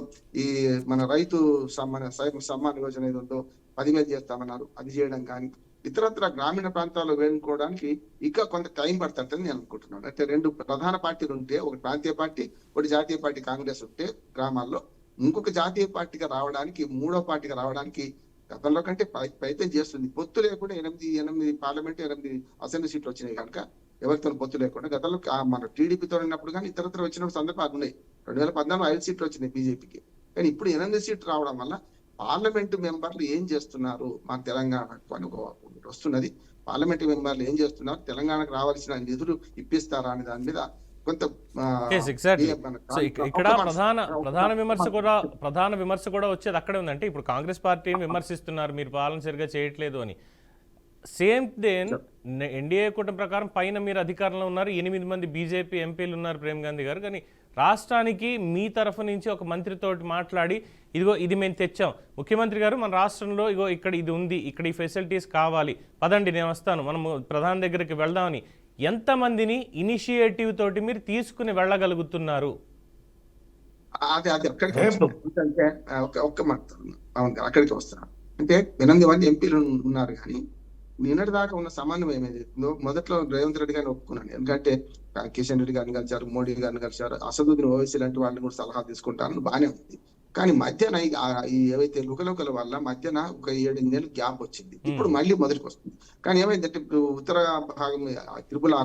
ఈ మన రైతు సమ్మాన్ యోజన ఏదో 10,000 చేస్తామన్నారు, అది చేయడం కానీ ఇతరత్ర గ్రామీణ ప్రాంతాల్లో వేడుకోవడానికి ఇంకా కొంత టైం పడుతుందని నేను అనుకుంటున్నాను. అంటే రెండు ప్రధాన పార్టీలు ఉంటే, ఒక ప్రాంతీయ పార్టీ, ఒకటి జాతీయ పార్టీ కాంగ్రెస్ ఉంటే గ్రామాల్లో, ఇంకొక జాతీయ పార్టీగా రావడానికి, మూడో పార్టీగా రావడానికి గతంలో కంటే ప్రయత్నం చేస్తుంది. పొత్తు లేకుండా 8 పార్లమెంట్ 8 అసెంబ్లీ సీట్లు వచ్చినాయి కనుక ఎవరితో పొత్తు లేకుండా గతంలో మన టీడీపీతో ఉన్నప్పుడు కానీ ఇతరత్ర వచ్చిన సందర్భాలు ఉన్నాయి. 2014 5 సీట్లు వచ్చినాయి బీజేపీకి. కానీ ఇప్పుడు 8 సీట్లు రావడం వల్ల పార్లమెంటు మెంబర్లు ఏం చేస్తున్నారు, మన తెలంగాణకు అనుకోవాలి వస్తున్నది. పార్లమెంటు మెంబర్లు ఏం చేస్తున్నారు, తెలంగాణకు రావాల్సిన నిధులు ఇప్పిస్తారా అనే దాని మీద కొంత ఇక్కడ ప్రధాన విమర్శ కూడా వచ్చేది అక్కడే ఉందంటే, ఇప్పుడు కాంగ్రెస్ పార్టీని విమర్శిస్తున్నారు మీరు పాలన సరిగా చేయట్లేదు అని. సేమ్ దెన్ ఎన్డీఏ కూటమి ప్రకారం పైన మీరు అధికారంలో ఉన్నారు, 8 మంది బీజేపీ ఎంపీలు ఉన్నారు ప్రేమ్ గాంధీ గారు. కానీ రాష్ట్రానికి మీ తరఫు నుంచి ఒక మంత్రితోటి మాట్లాడి ఇదిగో ఇది మేము తెచ్చాం, ముఖ్యమంత్రి గారు మన రాష్ట్రంలో ఇగో ఇక్కడ ఇది ఉంది, ఇక్కడ ఈ ఫెసిలిటీస్ కావాలి, పదండి నేను వస్తాను, మనం ప్రధాని దగ్గరికి వెళ్దామని ఎంతమందిని ఇనిషియేటివ్ తోటి మీరు తీసుకుని వెళ్ళగలుగుతున్నారు? అది అంటే ఒక్క మాట అక్కడికి వస్తాను. అంటే 8 మంది ఎంపీలు ఉన్నారు కానీ నిన్నటి దాకా ఉన్న సమన్వయం ఏమైంది? మొదట్లో రేవంత్ రెడ్డి గారిని ఒప్పుకున్నాను, ఎందుకంటే కిషన్ రెడ్డి గారిని కలిసారు, మోడీ గారిని కలిసారు, అసదుద్దీన్ ఓవైసీ లాంటి వాళ్ళని కూడా సలహా తీసుకుంటారని బాగానే ఉంది. కానీ మధ్యన ఈ ఏవైతే లుకలుకల వల్ల మధ్యన ఒక 7 నెలలు గ్యాప్ వచ్చింది. ఇప్పుడు మళ్ళీ మొదటికి వస్తుంది. కానీ ఏమైందంటే ఇప్పుడు ఉత్తర భాగం త్రిపుల్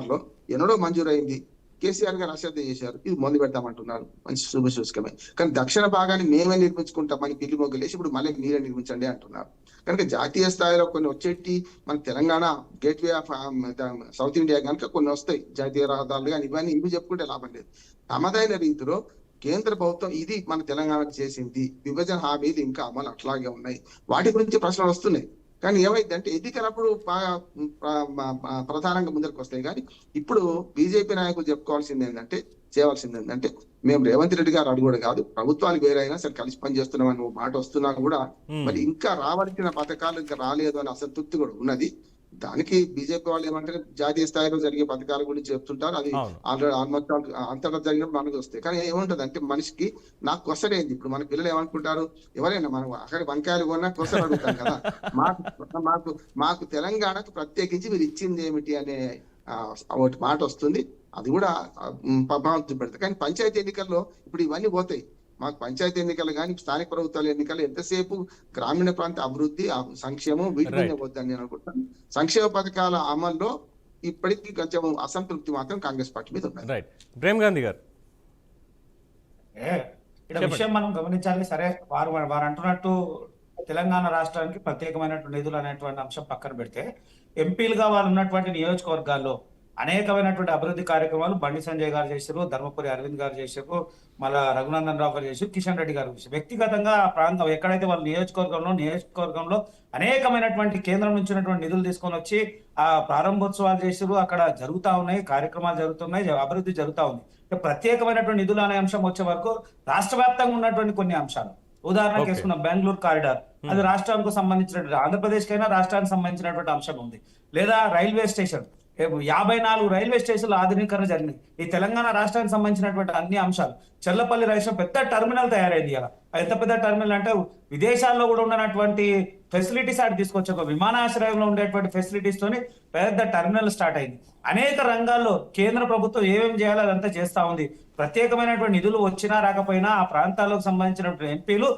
ఎన్నడో మంజూరైంది, కేసీఆర్ గారు అశ్రద్ధ చేశారు, ఇది మొదలు పెడతామంటున్నారు, మంచి శుభసూచకమే. కానీ దక్షిణ భాగాన్ని మేమే నిర్మించుకుంటామని పిల్లి మొగ్గలేసి ఇప్పుడు మళ్ళీ మీరే నిర్మించండి అంటున్నారు. కనుక జాతీయ స్థాయిలో కొన్ని వచ్చేటి మన Telangana gateway of south India కనుక కొన్ని వస్తాయి, జాతీయ రహదారులు కానీ ఇవన్నీ ఇవి చెప్పుకుంటే లాభం లేదు. తమదైన రీతిలో కేంద్ర ప్రభుత్వం ఇది మన తెలంగాణకు చేసింది, విభజన హామీలు ఇంకా అమలు అట్లాగే ఉన్నాయి, వాటి గురించి ప్రశ్నలు వస్తున్నాయి. కానీ ఏమైందంటే ఎన్నికలప్పుడు బాగా ప్రధానంగా ముందరికి వస్తాయి. కానీ ఇప్పుడు బీజేపీ నాయకులు చెప్పుకోవాల్సింది ఏంటంటే, చేయవలసింది ఏంటంటే, మేము రేవంత్ రెడ్డి గారు అడుగుడు కాదు, ప్రభుత్వాలు వేరైనా సరే కలిసి పనిచేస్తున్నామని మాట వస్తున్నా కూడా మరి ఇంకా రావాల్సిన పథకాలు ఇంకా రాలేదు అని అసంతృప్తి కూడా ఉన్నది. దానికి బీజేపీ వాళ్ళు ఏమంటారు, జాతీయ స్థాయిలో జరిగే పథకాల గురించి చెప్తుంటారు, అది ఆల్మోస్ట్ అంతటా జరిగినప్పుడు మనకు వస్తాయి. కానీ ఏముంటది అంటే మనిషికి నాకు కొసరేంది, ఇప్పుడు మన పిల్లలు ఏమనుకుంటారు, ఎవరైనా మనం అక్కడ వంకాయలు కొన్నా కొసలు అడుగుతాం కదా, మాకు తెలంగాణకు ప్రత్యేకించి మీరు ఇచ్చింది ఏమిటి అనే ఒకటి మాట వస్తుంది. అది కూడా ప్రభావం చూపెడతాయి. కానీ పంచాయతీ ఎన్నికల్లో ఇప్పుడు ఇవన్నీ పోతాయి. మాకు పంచాయతీ ఎన్నికలు కానీ స్థానిక ప్రభుత్వాల ఎన్నికలు ఎంతసేపు గ్రామీణ ప్రాంత అభివృద్ధి, సంక్షేమం వీటి మీద వద్దని నేను అనుకుంటాను. సంక్షేమ పథకాల అమల్లో ఇప్పటికీ కొంచెం అసంతృప్తి మాత్రం కాంగ్రెస్ పార్టీ మీద ఉంది. రైట్, ప్రేమ్ గాంధీ గారు విషయం మనం గమనించాలి. సరే, వారు అంటున్నట్టు తెలంగాణ రాష్ట్రానికి ప్రత్యేకమైనటువంటి నిధులు అనేటువంటి అంశం పక్కన పెడితే, ఎంపీలుగా వాళ్ళు ఉన్నటువంటి నియోజకవర్గాల్లో అనేకమైనటువంటి అభివృద్ధి కార్యక్రమాలు బండి సంజయ్ గారు చేశారు, ధర్మపురి అరవింద్ గారు చేశారు, మళ్ళా రఘునందన్ రావు గారు చేశారు, కిషన్ రెడ్డి గారు చేశారు. వ్యక్తిగతంగా ఆ ప్రాంతం ఎక్కడైతే వాళ్ళ నియోజకవర్గంలో అనేకమైనటువంటి కేంద్రం నుంచి ఉన్నటువంటి నిధులు తీసుకొని వచ్చి ఆ ప్రారంభోత్సవాలు చేశారు. అక్కడ జరుగుతూ ఉన్నాయి, కార్యక్రమాలు జరుగుతున్నాయి, అభివృద్ధి జరుగుతూ ఉంది. ప్రత్యేకమైనటువంటి నిధులు అనే అంశం వచ్చే వరకు రాష్ట్ర వ్యాప్తంగా ఉన్నటువంటి కొన్ని అంశాలు, ఉదాహరణకు వేసుకున్న బెంగళూరు కారిడార్, అది రాష్ట్రానికి సంబంధించినటువంటి, ఆంధ్రప్రదేశ్ కైనా రాష్ట్రానికి సంబంధించినటువంటి అంశం ఉంది. లేదా రైల్వే స్టేషన్, 54 రైల్వే స్టేషన్లు ఆధునీకరణ జరిగినాయి. ఈ తెలంగాణ రాష్ట్రానికి సంబంధించినటువంటి అన్ని అంశాలు. చెల్లపల్లి రైల్వే పెద్ద టెర్మినల్ తయారైంది. ఇలా ఎంత పెద్ద టెర్మినల్ అంటే విదేశాల్లో కూడా ఉన్నటువంటి ఫెసిలిటీస్ ఆడ తీసుకొచ్చి ఒక విమానాశ్రయంలో ఉండేటువంటి ఫెసిలిటీస్ తోని పెద్ద టెర్మినల్ స్టార్ట్ అయింది. అనేక రంగాల్లో కేంద్ర ప్రభుత్వం ఏమేమి చేయాలో అదంతా చేస్తా ఉంది. ప్రత్యేకమైనటువంటి నిధులు వచ్చినా రాకపోయినా ఆ ప్రాంతాలకు సంబంధించినటువంటి ఎంపీలు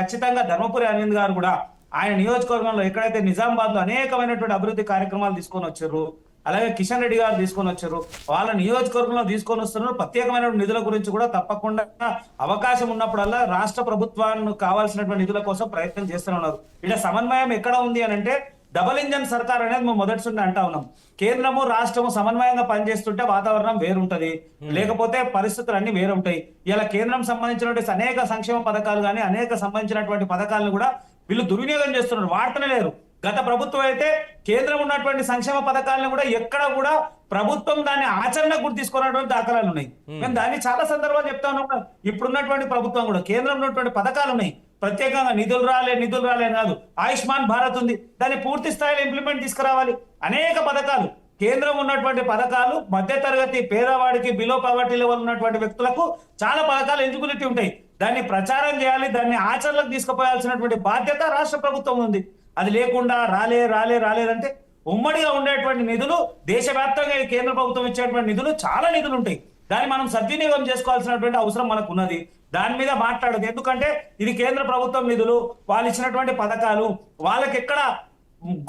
ఖచ్చితంగా ధర్మపురి అరవింద్ గారు కూడా ఆయన నియోజకవర్గంలో ఎక్కడైతే నిజామాబాద్ లో అనేకమైనటువంటి అభివృద్ధి కార్యక్రమాలు తీసుకొని వచ్చారు, అలాగే కిషన్ రెడ్డి గారు తీసుకొని వచ్చారు, వాళ్ళ నియోజకవర్గంలో తీసుకొని వస్తున్నారు. ప్రత్యేకమైన నిధుల గురించి కూడా తప్పకుండా అవకాశం ఉన్నప్పుడల్లా రాష్ట్ర ప్రభుత్వానికి కావాల్సినటువంటి నిధుల కోసం ప్రయత్నం చేస్తూనే ఉన్నారు. ఇలా సమన్వయం ఎక్కడ ఉంది అని అంటే, డబుల్ ఇంజన్ సర్కార్ అనేది మేము మొదటి నుండి అంటా ఉన్నాం. కేంద్రము రాష్ట్రము సమన్వయంగా పనిచేస్తుంటే వాతావరణం వేరుంటది, లేకపోతే పరిస్థితులు అన్ని వేరుంటాయి. ఇలా కేంద్రం సంబంధించినటువంటి అనేక సంక్షేమ పథకాలు కానీ అనేక సంబంధించినటువంటి పథకాలను కూడా వీళ్ళు దుర్వినియోగం చేస్తున్నారు, వాడుతూనే లేరు. గత ప్రభుత్వం అయితే కేంద్రం ఉన్నటువంటి సంక్షేమ పథకాలను కూడా ఎక్కడ కూడా ప్రభుత్వం దాన్ని ఆచరణకు కూడా తీసుకున్నటువంటి దాఖలాలు ఉన్నాయి. మేము దాన్ని చాలా సందర్భాలు చెప్తా ఉన్నాం. ఇప్పుడున్నటువంటి ప్రభుత్వం కూడా కేంద్రం ఉన్నటువంటి పథకాలు ఉన్నాయి, ప్రత్యేకంగా నిధులు రాలే కాదు. ఆయుష్మాన్ భారత్ ఉంది, దాన్ని పూర్తి స్థాయిలో ఇంప్లిమెంట్ తీసుకురావాలి. అనేక పథకాలు, కేంద్రం ఉన్నటువంటి పథకాలు మధ్యతరగతి పేదవాడికి బిలో పావర్టీ లెవెల్ ఉన్నటువంటి వ్యక్తులకు చాలా పథకాలు ఎలిజిబిలిటీ ఉంటాయి. దాన్ని ప్రచారం చేయాలి, దాన్ని ఆచరణకు తీసుకుపోయాల్సినటువంటి బాధ్యత రాష్ట్ర ప్రభుత్వం ఉంది. అది లేకుండా రాలేదంటే ఉమ్మడిగా ఉండేటువంటి నిధులు దేశవ్యాప్తంగా ఈ కేంద్ర ప్రభుత్వం ఇచ్చేటువంటి నిధులు చాలా నిధులు ఉంటాయి. దాన్ని మనం సద్వినియోగం చేసుకోవాల్సినటువంటి అవసరం మనకు ఉన్నది. దాని మీద మాట్లాడదు. ఎందుకంటే ఇది కేంద్ర ప్రభుత్వం నిధులు, వాళ్ళు ఇచ్చినటువంటి పథకాలు, వాళ్ళకి ఎక్కడ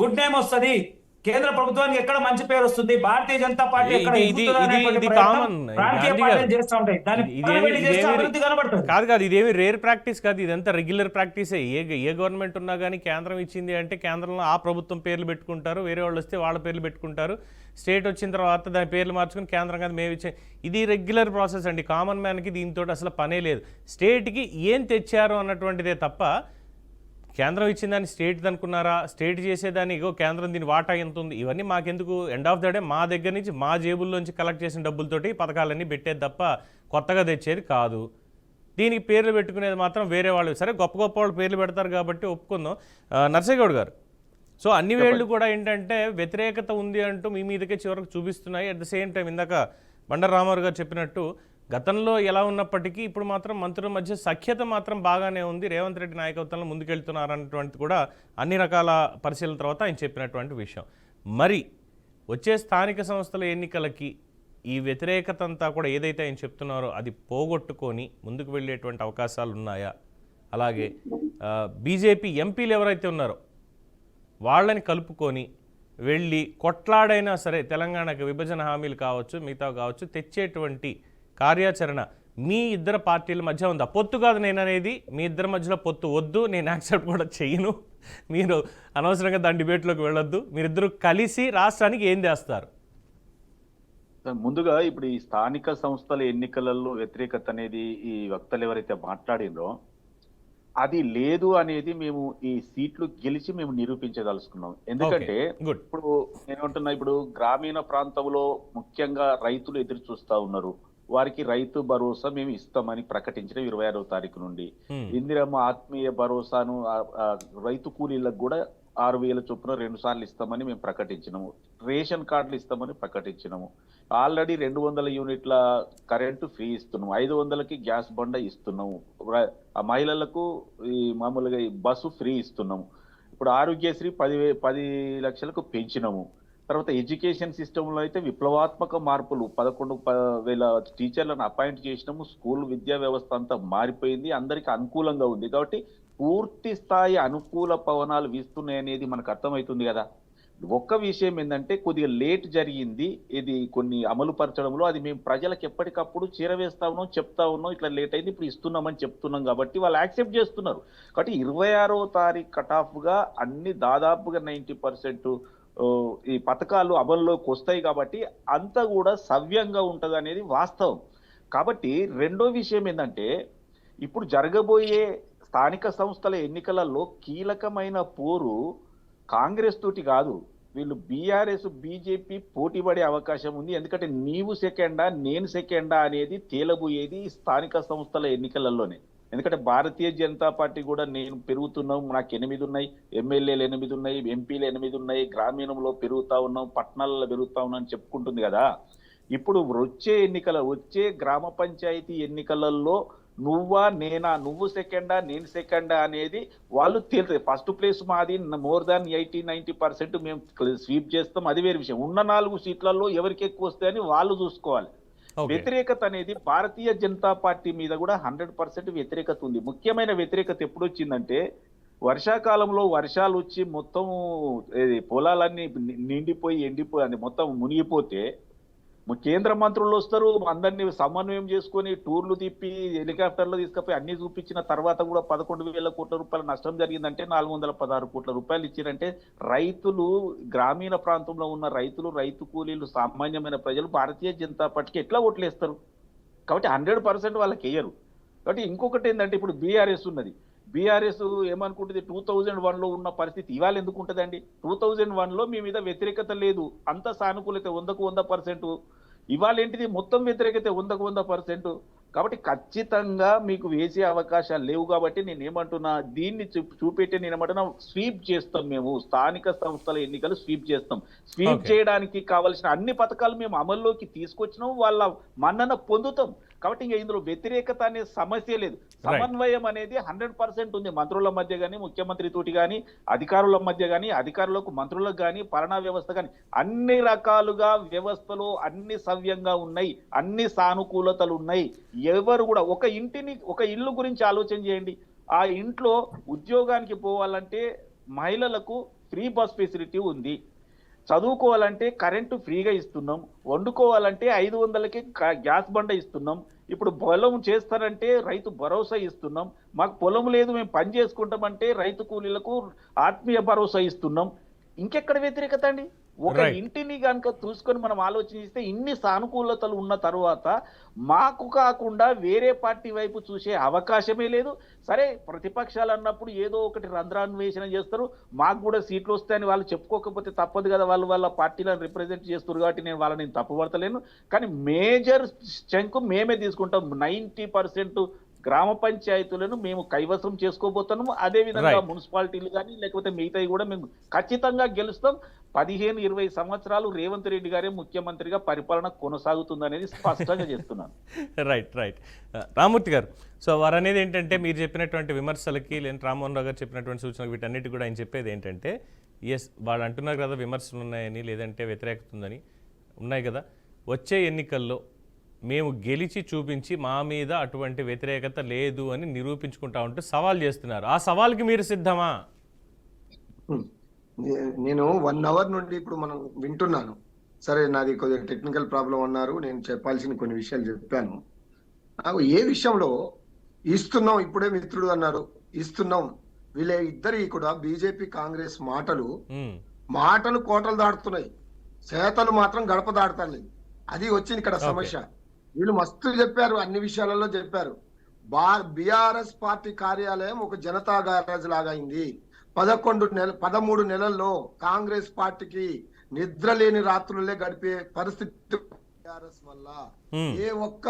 గుడ్ నేమ్ వస్తుంది, కేంద్ర ప్రభుత్వానికి ఎక్కడ మంచి పేరు వస్తుంది, భారతీయ జనతా పార్టీ ఎక్కడ ఎదుగుతుందా అనేటువంటి ప్రయత్నం రాజకీయ పార్టీలు చేస్తూ ఉంటాయి. దాన్ని పక్కనబెట్టి చేస్తే అభివృద్ధి కనబడుతుంది. కాదు ఇదేమి రేర్ ప్రాక్టీస్ కాదు, ఇదంతా రెగ్యులర్ ప్రాక్టీసే. ఏ గవర్నమెంట్ ఉన్నా కానీ కేంద్రం ఇచ్చింది అంటే కేంద్రంలో ఆ ప్రభుత్వం పేర్లు పెట్టుకుంటారు, వేరే వాళ్ళు వస్తే వాళ్ళ పేర్లు పెట్టుకుంటారు. స్టేట్ వచ్చిన తర్వాత దాని పేర్లు మార్చుకుని కేంద్రం కాదు మేము ఇచ్చే, ఇది రెగ్యులర్ ప్రాసెస్ అండి. కామన్ మ్యాన్కి దీంతో అసలు పనే లేదు. స్టేట్కి ఏం తెచ్చారు అన్నటువంటిదే తప్ప కేంద్రం ఇచ్చిందని స్టేట్ అనుకున్నారా, స్టేట్ చేసేదాన్ని ఇగో కేంద్రం దీని వాటా ఎంత ఉంది, ఇవన్నీ మాకెందుకు? ఎండ్ ఆఫ్ ద డే మా దగ్గర నుంచి మా జేబుల్లోంచి కలెక్ట్ చేసిన డబ్బులతోటి పథకాలన్నీ పెట్టేది తప్ప కొత్తగా తెచ్చేది కాదు. దీనికి పేర్లు పెట్టుకునేది మాత్రం వేరే వాళ్ళు. సరే గొప్ప వాళ్ళు పేర్లు పెడతారు కాబట్టి ఒప్పుకుందాం. నర్సయ్యగౌడ్ గారు, సో అన్ని వేళ్ళు కూడా ఏంటంటే వ్యతిరేకత ఉంది అంటూ మీ మీదకే చివరకు చూపిస్తున్నాయి. అట్ ద సేమ్ టైం ఇందాక బండారు రామారావు గారు చెప్పినట్టు గతంలో ఎలా ఉన్నప్పటికీ ఇప్పుడు మాత్రం మంత్రుల మధ్య సఖ్యత మాత్రం బాగానే ఉంది, రేవంత్ రెడ్డి నాయకత్వంలో ముందుకెళ్తున్నారన్నటువంటి కూడా అన్ని రకాల పరిశీలన తర్వాత ఆయన చెప్పినటువంటి విషయం. మరి వచ్చే స్థానిక సంస్థల ఎన్నికలకి ఈ వ్యతిరేకత అంతా కూడా ఏదైతే ఆయన చెప్తున్నారో అది పోగొట్టుకొని ముందుకు వెళ్ళేటువంటి అవకాశాలు ఉన్నాయా? అలాగే బీజేపీ ఎంపీలు ఎవరైతే ఉన్నారో వాళ్ళని కలుపుకొని వెళ్ళి కొట్లాడైనా సరే తెలంగాణకు విభజన హామీలు కావచ్చు మిగతా కావచ్చు తెచ్చేటువంటి కార్యాచరణ మీ ఇద్దరు పార్టీల మధ్య ఉందా? పొత్తు కాదు నేను అనేది, మీ ఇద్దరి మధ్యలో పొత్తు వద్దు, నేను యాక్సెప్ట్ కూడా చెయ్యను, మీరు అనవసరంగా దాని డిబేట్లోకి వెళ్ళొద్దు, మీరిద్దరూ కలిసి రాష్ట్రానికి ఏం చేస్తారు? ముందుగా ఇప్పుడు ఈ స్థానిక సంస్థల ఎన్నికలలో వ్యతిరేకత అనేది ఈ వక్తలు ఎవరైతే మాట్లాడిందో అది లేదు అనేది మేము ఈ సీట్లు గెలిచి మేము నిరూపించదలుచుకున్నాం. ఎందుకంటే ఇప్పుడు నేనేమంటున్నా, ఇప్పుడు గ్రామీణ ప్రాంతంలో ముఖ్యంగా రైతులు ఎదురు చూస్తా ఉన్నారు. వారికి రైతు భరోసా మేము ఇస్తామని ప్రకటించిన 26వ తారీఖు నుండి ఇందిరమ్మ ఆత్మీయ భరోసాను రైతు కూలీలకు కూడా 6,000 చొప్పున 2 సార్లు ఇస్తామని మేము ప్రకటించినాము. రేషన్ కార్డులు ఇస్తామని ప్రకటించినాము. ఆల్రెడీ 200 యూనిట్ల కరెంటు ఫ్రీ ఇస్తున్నాము. 500కి గ్యాస్ బండ ఇస్తున్నాము. మహిళలకు ఈ మామూలుగా ఈ బస్సు ఫ్రీ ఇస్తున్నాము. ఇప్పుడు ఆరోగ్యశ్రీ 10 లక్షలకు పెంచినాము. తర్వాత ఎడ్యుకేషన్ సిస్టంలో అయితే విప్లవాత్మక మార్పులు 11,000 టీచర్లను అపాయింట్ చేసినాము. స్కూల్ విద్యా వ్యవస్థ అంతా మారిపోయింది, అందరికి అనుకూలంగా ఉంది. కాబట్టి పూర్తి స్థాయి అనుకూల పవనాలు వీస్తున్నాయి అనేది మనకు అర్థమవుతుంది కదా. ఒక్క విషయం ఏంటంటే కొద్దిగా లేట్ జరిగింది ఇది కొన్ని అమలు పరచడంలో. అది మేము ప్రజలకు ఎప్పటికప్పుడు చేరవేస్తా ఉన్నాం, చెప్తా ఉన్నాం, ఇట్లా లేట్ అయింది ఇప్పుడు ఇస్తున్నామని చెప్తున్నాం కాబట్టి వాళ్ళు యాక్సెప్ట్ చేస్తున్నారు. కాబట్టి 26వ తారీఖు కట్ ఆఫ్ గా అన్ని దాదాపుగా 90% ఈ పథకాలు అమల్లోకి వస్తాయి కాబట్టి అంతా కూడా సవ్యంగా ఉంటది అనేది వాస్తవం. కాబట్టి రెండో విషయం ఏంటంటే ఇప్పుడు జరగబోయే స్థానిక సంస్థల ఎన్నికలలో కీలకమైన పోరు కాంగ్రెస్ తోటి కాదు, వీళ్ళు బీఆర్ఎస్ బీజేపీ పోటీ పడే అవకాశం ఉంది. ఎందుకంటే నీవు సెకండా నేను సెకండా అనేది తేలబోయేది స్థానిక సంస్థల ఎన్నికలలోనే. ఎందుకంటే భారతీయ జనతా పార్టీ కూడా నేను పెరుగుతున్నాం, నాకు 8 ఉన్నాయి, ఎమ్మెల్యేలు 8 ఉన్నాయి, ఎంపీలు 8 ఉన్నాయి, గ్రామీణంలో పెరుగుతా ఉన్నాం, పట్టణాలలో పెరుగుతా ఉన్నాం అని చెప్పుకుంటుంది కదా. ఇప్పుడు వచ్చే గ్రామ పంచాయతీ ఎన్నికలలో నువ్వా నేనా, నువ్వు సెకండా నేను సెకండా అనేది వాళ్ళు తేలుతుంది. ఫస్ట్ ప్లేస్ మాది, మోర్ దాన్ 80-90% మేము స్వీప్ చేస్తాం, అది వేరే విషయం. ఉన్న 4 సీట్లలో ఎవరికి ఎక్కువ వస్తాయని వాళ్ళు చూసుకోవాలి. వ్యతిరేకత అనేది భారతీయ జనతా పార్టీ మీద కూడా 100% వ్యతిరేకత ఉంది. ముఖ్యమైన వ్యతిరేకత ఎప్పుడు వచ్చిందంటే వర్షాకాలంలో వర్షాలు వచ్చి మొత్తం పొలాలన్నీ నిండిపోయి ఎండిపోయి అని మొత్తం మునిగిపోతే కేంద్ర మంత్రులు వస్తారు, అందరినీ సమన్వయం చేసుకొని టూర్లు తిప్పి హెలికాప్టర్లు తీసుకుపోయి అన్ని చూపించిన తర్వాత కూడా 11,000 కోట్ల రూపాయల నష్టం జరిగిందంటే 416 కోట్ల రూపాయలు ఇచ్చారంటే రైతులు, గ్రామీణ ప్రాంతంలో ఉన్న రైతులు, రైతు కూలీలు, సామాన్యమైన ప్రజలు భారతీయ జనతా పార్టీకి ఎట్లా ఓట్లేస్తారు? కాబట్టి 100% వాళ్ళకి వేయరు. కాబట్టి ఇంకొకటి ఏంటంటే ఇప్పుడు బీఆర్ఎస్ ఉన్నది. బీఆర్ఎస్ ఏమనుకుంటుంది, 2001లో ఉన్న పరిస్థితి ఇవాళ ఎందుకు ఉంటుందండి? 2001లో మీ మీద వ్యతిరేకత లేదు, అంత సానుకూలత 100% ఇవాళ ఏంటిది మొత్తం వ్యతిరేకత 100%. కాబట్టి ఖచ్చితంగా మీకు వేసే అవకాశాలు లేవు. కాబట్టి నేను ఏమంటున్నా, దీన్ని చూపెట్టి నేను ఏమంటున్నా స్వీప్ చేస్తాం. మేము స్థానిక సంస్థల ఎన్నికలు స్వీప్ చేస్తాం. స్వీప్ చేయడానికి కావాల్సిన అన్ని పథకాలు మేము అమల్లోకి తీసుకొచ్చినాం, వాళ్ళ మన్నన పొందుతాం. కాబట్టి ఇంకా ఇందులో వ్యతిరేకత అనే సమస్య లేదు. సమన్వయం అనేది 100% ఉంది. మంత్రుల మధ్య కానీ, ముఖ్యమంత్రి తోటి కానీ, అధికారుల మధ్య కానీ, అధికారులకు మంత్రులకు కానీ, పాలనా వ్యవస్థ కానీ అన్ని రకాలుగా వ్యవస్థలు అన్ని సవ్యంగా ఉన్నాయి, అన్ని సానుకూలతలు ఉన్నాయి. ఎవరు కూడా ఒక ఇల్లు గురించి ఆలోచన చేయండి. ఆ ఇంట్లో ఉద్యోగానికి పోవాలంటే మహిళలకు ఫ్రీ బస్ ఫెసిలిటీ ఉంది, చదువుకోవాలంటే కరెంటు ఫ్రీగా ఇస్తున్నాం, వండుకోవాలంటే 500కి గ్యాస్ బండ ఇస్తున్నాం, ఇప్పుడు పొలం చేస్తారంటే రైతు భరోసా ఇస్తున్నాం, మాకు పొలం లేదు మేము పని చేసుకుంటామంటే రైతు కూలీలకు ఆత్మీయ భరోసా ఇస్తున్నాం. ఇంకెక్కడ వ్యతిరేకత అండి? ఒక ఇంటిని కనుక చూసుకొని మనం ఆలోచిస్తే ఇన్ని సానుకూలతలు ఉన్న తర్వాత మాకు కాకుండా వేరే పార్టీ వైపు చూసే అవకాశమే లేదు. సరే, ప్రతిపక్షాలు అన్నప్పుడు ఏదో ఒకటి రంధ్రాన్వేషణ చేస్తారు, మాకు కూడా సీట్లు వస్తాయని వాళ్ళు చెప్పుకోకపోతే తప్పదు కదా, వాళ్ళు వాళ్ళ పార్టీలను రిప్రజెంట్ చేస్తారు కాబట్టి నేను వాళ్ళని తప్పుపడతలేను. కానీ మేజర్ చంక్ మేమే తీసుకుంటాం. 90% గ్రామ పంచాయతీలను మేము కైవసం చేసుకోబోతున్నాము. అదేవిధంగా మున్సిపాలిటీలు కానీ లేకపోతే మిగతాయి కూడా మేము ఖచ్చితంగా గెలుస్తాం. 15-20 సంవత్సరాలు రేవంత్ రెడ్డి గారే ముఖ్యమంత్రిగా పరిపాలన కొనసాగుతుందనేది స్పష్టంగా చేస్తున్నాను. రైట్. రామూర్తి గారు, సో వారు అనేది ఏంటంటే మీరు చెప్పినటువంటి విమర్శలకి లేదంటే రామ్మోహన్ రావు గారు చెప్పినటువంటి సూచనలకు వీటన్నిటి కూడా ఆయన చెప్పేది ఏంటంటే వాళ్ళు అంటున్నారు కదా విమర్శలు ఉన్నాయని లేదంటే వ్యతిరేకత ఉందని. ఉన్నాయి కదా, వచ్చే ఎన్నికల్లో మేము గెలిచి చూపించి మా మీద అటువంటి వ్యతిరేకత లేదు అని నిరూపించుకుంటా ఉంటూ సవాల్ చేస్తున్నారు. ఆ సవాల్కి మీరు సిద్ధమా? నేను 1 అవర్ నుండి ఇప్పుడు మనం వింటున్నాను. సరే, నాది కొద్దిగా టెక్నికల్ ప్రాబ్లం అన్నారు, నేను చెప్పాల్సిన కొన్ని విషయాలు చెప్పాను. నాకు ఏ విషయంలో ఇస్తున్నాం, ఇప్పుడే మిత్రుడు అన్నారు ఇస్తున్నాం, వీళ్ళ ఇద్దరి కూడా బీజేపీ కాంగ్రెస్ మాటలు కోటలు దాటుతున్నాయి, చేతలు మాత్రం గడప దాడతాయి. అది వచ్చింది ఇక్కడ సమస్య. వీళ్ళు మస్తు చెప్పారు, అన్ని విషయాలలో చెప్పారు. బీఆర్ఎస్ పార్టీ కార్యాలయం ఒక జనతా గ్యారేజ్ లాగా అయింది. 13 నెలల్లో కాంగ్రెస్ పార్టీకి నిద్ర లేని రాత్రులే గడిపే పరిస్థితి బీఆర్ఎస్ వల్ల. ఏ ఒక్క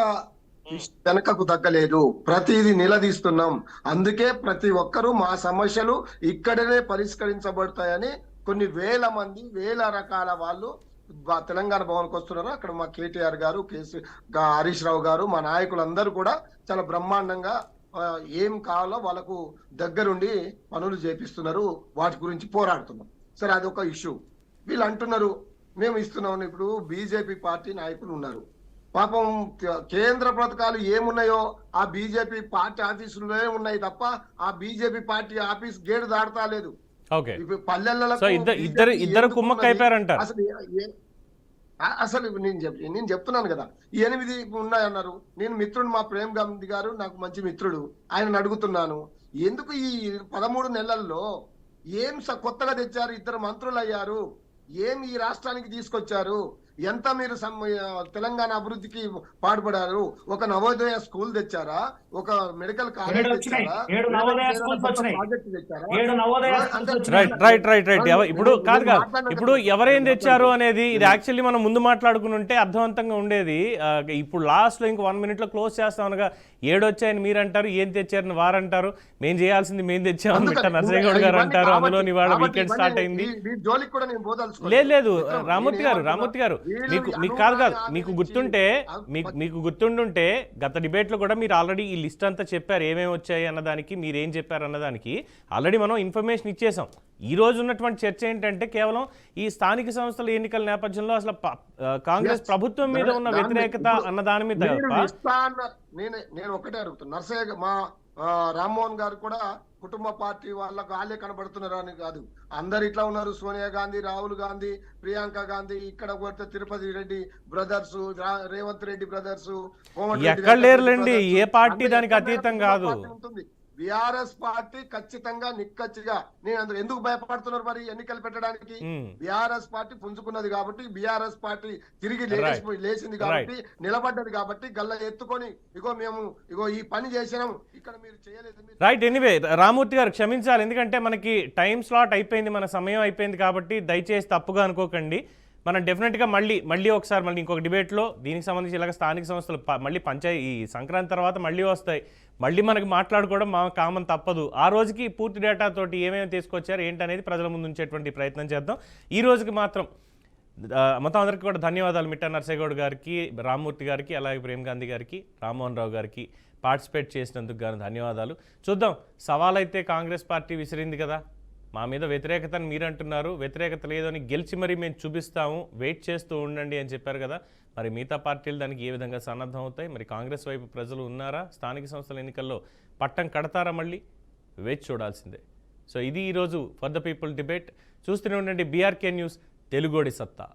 వెనకకు తగ్గలేదు, ప్రతిదీ నిలదీస్తున్నాం. అందుకే ప్రతి ఒక్కరూ మా సమస్యలు ఇక్కడనే పరిష్కరించబడతాయని కొన్ని వేల మంది, వేల రకాల వాళ్ళు తెలంగాణ భవన్కి వస్తున్నారు. అక్కడ మా కేటీఆర్ గారు, హరీష్ రావు గారు, మా నాయకులందరూ కూడా చాలా బ్రహ్మాండంగా ఏం కావాలో వాళ్ళకు దగ్గరుండి పనులు చేపిస్తున్నారు, వాటి గురించి పోరాడుతున్నాం. సరే, అదొక ఇష్యూ. వీళ్ళు అంటున్నారు మేము ఇస్తున్నాం. ఇప్పుడు బీజేపీ పార్టీ నాయకులు ఉన్నారు, పాపం కేంద్ర పథకాలు ఏమున్నాయో ఆ బీజేపీ పార్టీ ఆఫీసులోనే ఉన్నాయి తప్ప ఆ బీజేపీ పార్టీ ఆఫీస్ గేటు దాడతా లేదు. పల్లెల్లో అసలు నేను చెప్తున్నాను కదా, 8 ఉన్నాయన్నారు. నేను మిత్రుడు, మా ప్రేమ్ గాంధీ గారు నాకు మంచి మిత్రుడు, ఆయన అడుగుతున్నాను ఎందుకు ఈ 13 నెలల్లో ఏం కొత్తగా తెచ్చారు, 2 మంత్రులు అయ్యారు, ఏం ఈ రాష్ట్రానికి తీసుకొచ్చారు, ఎంత మీరు తెలంగాణ అభివృద్ధికి పాటుపడారు, ఒక నవోదయ స్కూల్ తెచ్చారా, ఒక మెడికల్ కాలేజ్ తెచ్చారా, ప్రాజెక్ట్ తెచ్చారా? ఇప్పుడు ఎవరేం తెచ్చారు అనేది ఇది యాక్చువల్లీ మనం ముందు మాట్లాడుకుని ఉంటే అర్థవంతంగా ఉండేది. ఇప్పుడు లాస్ట్ లో ఇంకో 1 minute లో క్లోజ్ చేస్తాం అనగా 7 వచ్చాయని మీరు అంటారు, ఏం తెచ్చారని వారు అంటారు, మేము చేయాల్సింది మేము తెచ్చామని మిట్ట నర్సయ్య గారు అంటారు. అందులో ఇవాళ వీకెండ్ స్టార్ట్ అయింది. లేదు రామూర్తి గారు మీకు కాదు మీకు గుర్తుండుంటే గత డిబేట్ లో కూడా మీరు ఆల్రెడీ ఈ లిస్ట్ అంతా చెప్పారు, ఏమేమి వచ్చాయి అన్నదానికి, మీరు ఏం చెప్పారు అన్నదానికి ఆల్రెడీ మనం ఇన్ఫర్మేషన్ ఇచ్చేసాం. ఈ రోజు ఉన్నటువంటి చర్చ ఏంటంటే కేవలం ఈ స్థానిక సంస్థల ఎన్నికల నేపథ్యంలో అసలు కాంగ్రెస్ ప్రభుత్వం మీద ఉన్న వ్యతిరేకత అన్న దాని మీద. నేను ఒకటే అడుగుతున్నా, నర్సయ్య మా రామ్మోహన్ గారు కూడా కుటుంబ పార్టీ వాళ్ళకు వాళ్ళే కనబడుతున్నారు అని కాదు, అందరు ఇట్లా ఉన్నారు. సోనియా గాంధీ, రాహుల్ గాంధీ, ప్రియాంక గాంధీ, ఇక్కడ కొడితే తిరుపతి రెడ్డి బ్రదర్స్, రేవంత్ రెడ్డి బ్రదర్స్, ఎక్కడ లేరులేండి, ఏ పార్టీ దానికి అతీతం కాదు. ఉంటుంది బీఆర్ఎస్ పార్టీ ఖచ్చితంగా నిక్కచ్చిగా. నేను అందరూ ఎందుకు భయపడుతున్నారు మరి ఎన్నికలు పెట్టడానికి? బీఆర్ఎస్ పార్టీ పుంజుకున్నది కాబట్టి, బీఆర్ఎస్ పార్టీ తిరిగి లేచింది కాబట్టి, నిలబడ్డది కాబట్టి గల్ల ఎత్తుకొని ఇగో ఈ పని చేసినాం, ఇక్కడ మీరు చేయలేదు. రైట్. ఎనీవే రామూర్తి గారు క్షమించాలి, ఎందుకంటే మనకి టైం స్లాట్ అయిపోయింది, మన సమయం అయిపోయింది కాబట్టి దయచేసి తప్పుగా అనుకోకండి. మనం డెఫినెట్గా మళ్ళీ ఒకసారి ఇంకొక డిబేట్లో దీనికి సంబంధించి ఇలాగ స్థానిక సంస్థలు మళ్ళీ ఈ సంక్రాంతి తర్వాత మళ్ళీ వస్తాయి, మళ్ళీ మనకి మాట్లాడుకోవడం మా కామన్ తప్పదు. ఆ రోజుకి పూర్తి డేటాతోటి ఏమేమి తీసుకొచ్చారు ఏంటనేది ప్రజల ముందు ఉంచేటువంటి ప్రయత్నం చేద్దాం. ఈ రోజుకి మాత్రం మొత్తం అందరికీ కూడా ధన్యవాదాలు. మిట్టా నర్సయ్యగౌడ్ గారికి, రామ్మూర్తి గారికి, అలాగే ప్రేమ్ గాంధీ గారికి, రామ్మోహన్ రావు గారికి పార్టిసిపేట్ చేసినందుకు గాను ధన్యవాదాలు. చూద్దాం, సవాల్ అయితే కాంగ్రెస్ పార్టీ విసిరింది కదా, మా మీద వ్యతిరేకత అని మీరు అంటున్నారు, వ్యతిరేకత లేదని గెలిచి మరీ మేము చూపిస్తాము, వెయిట్ చేస్తూ ఉండండి అని చెప్పారు కదా. మరి మిగతా పార్టీలు దానికి ఏ విధంగా సన్నద్ధం అవుతాయి? మరి కాంగ్రెస్ వైపు ప్రజలు ఉన్నారా? స్థానిక సంస్థల ఎన్నికల్లో పట్టం కడతారా? మళ్ళీ వేచి చూడాల్సిందే. సో ఇది ఈరోజు ఫర్ ద పీపుల్ డిబేట్. చూస్తూనే ఉండండి బీఆర్కే న్యూస్, తెలుగోడి సత్తా.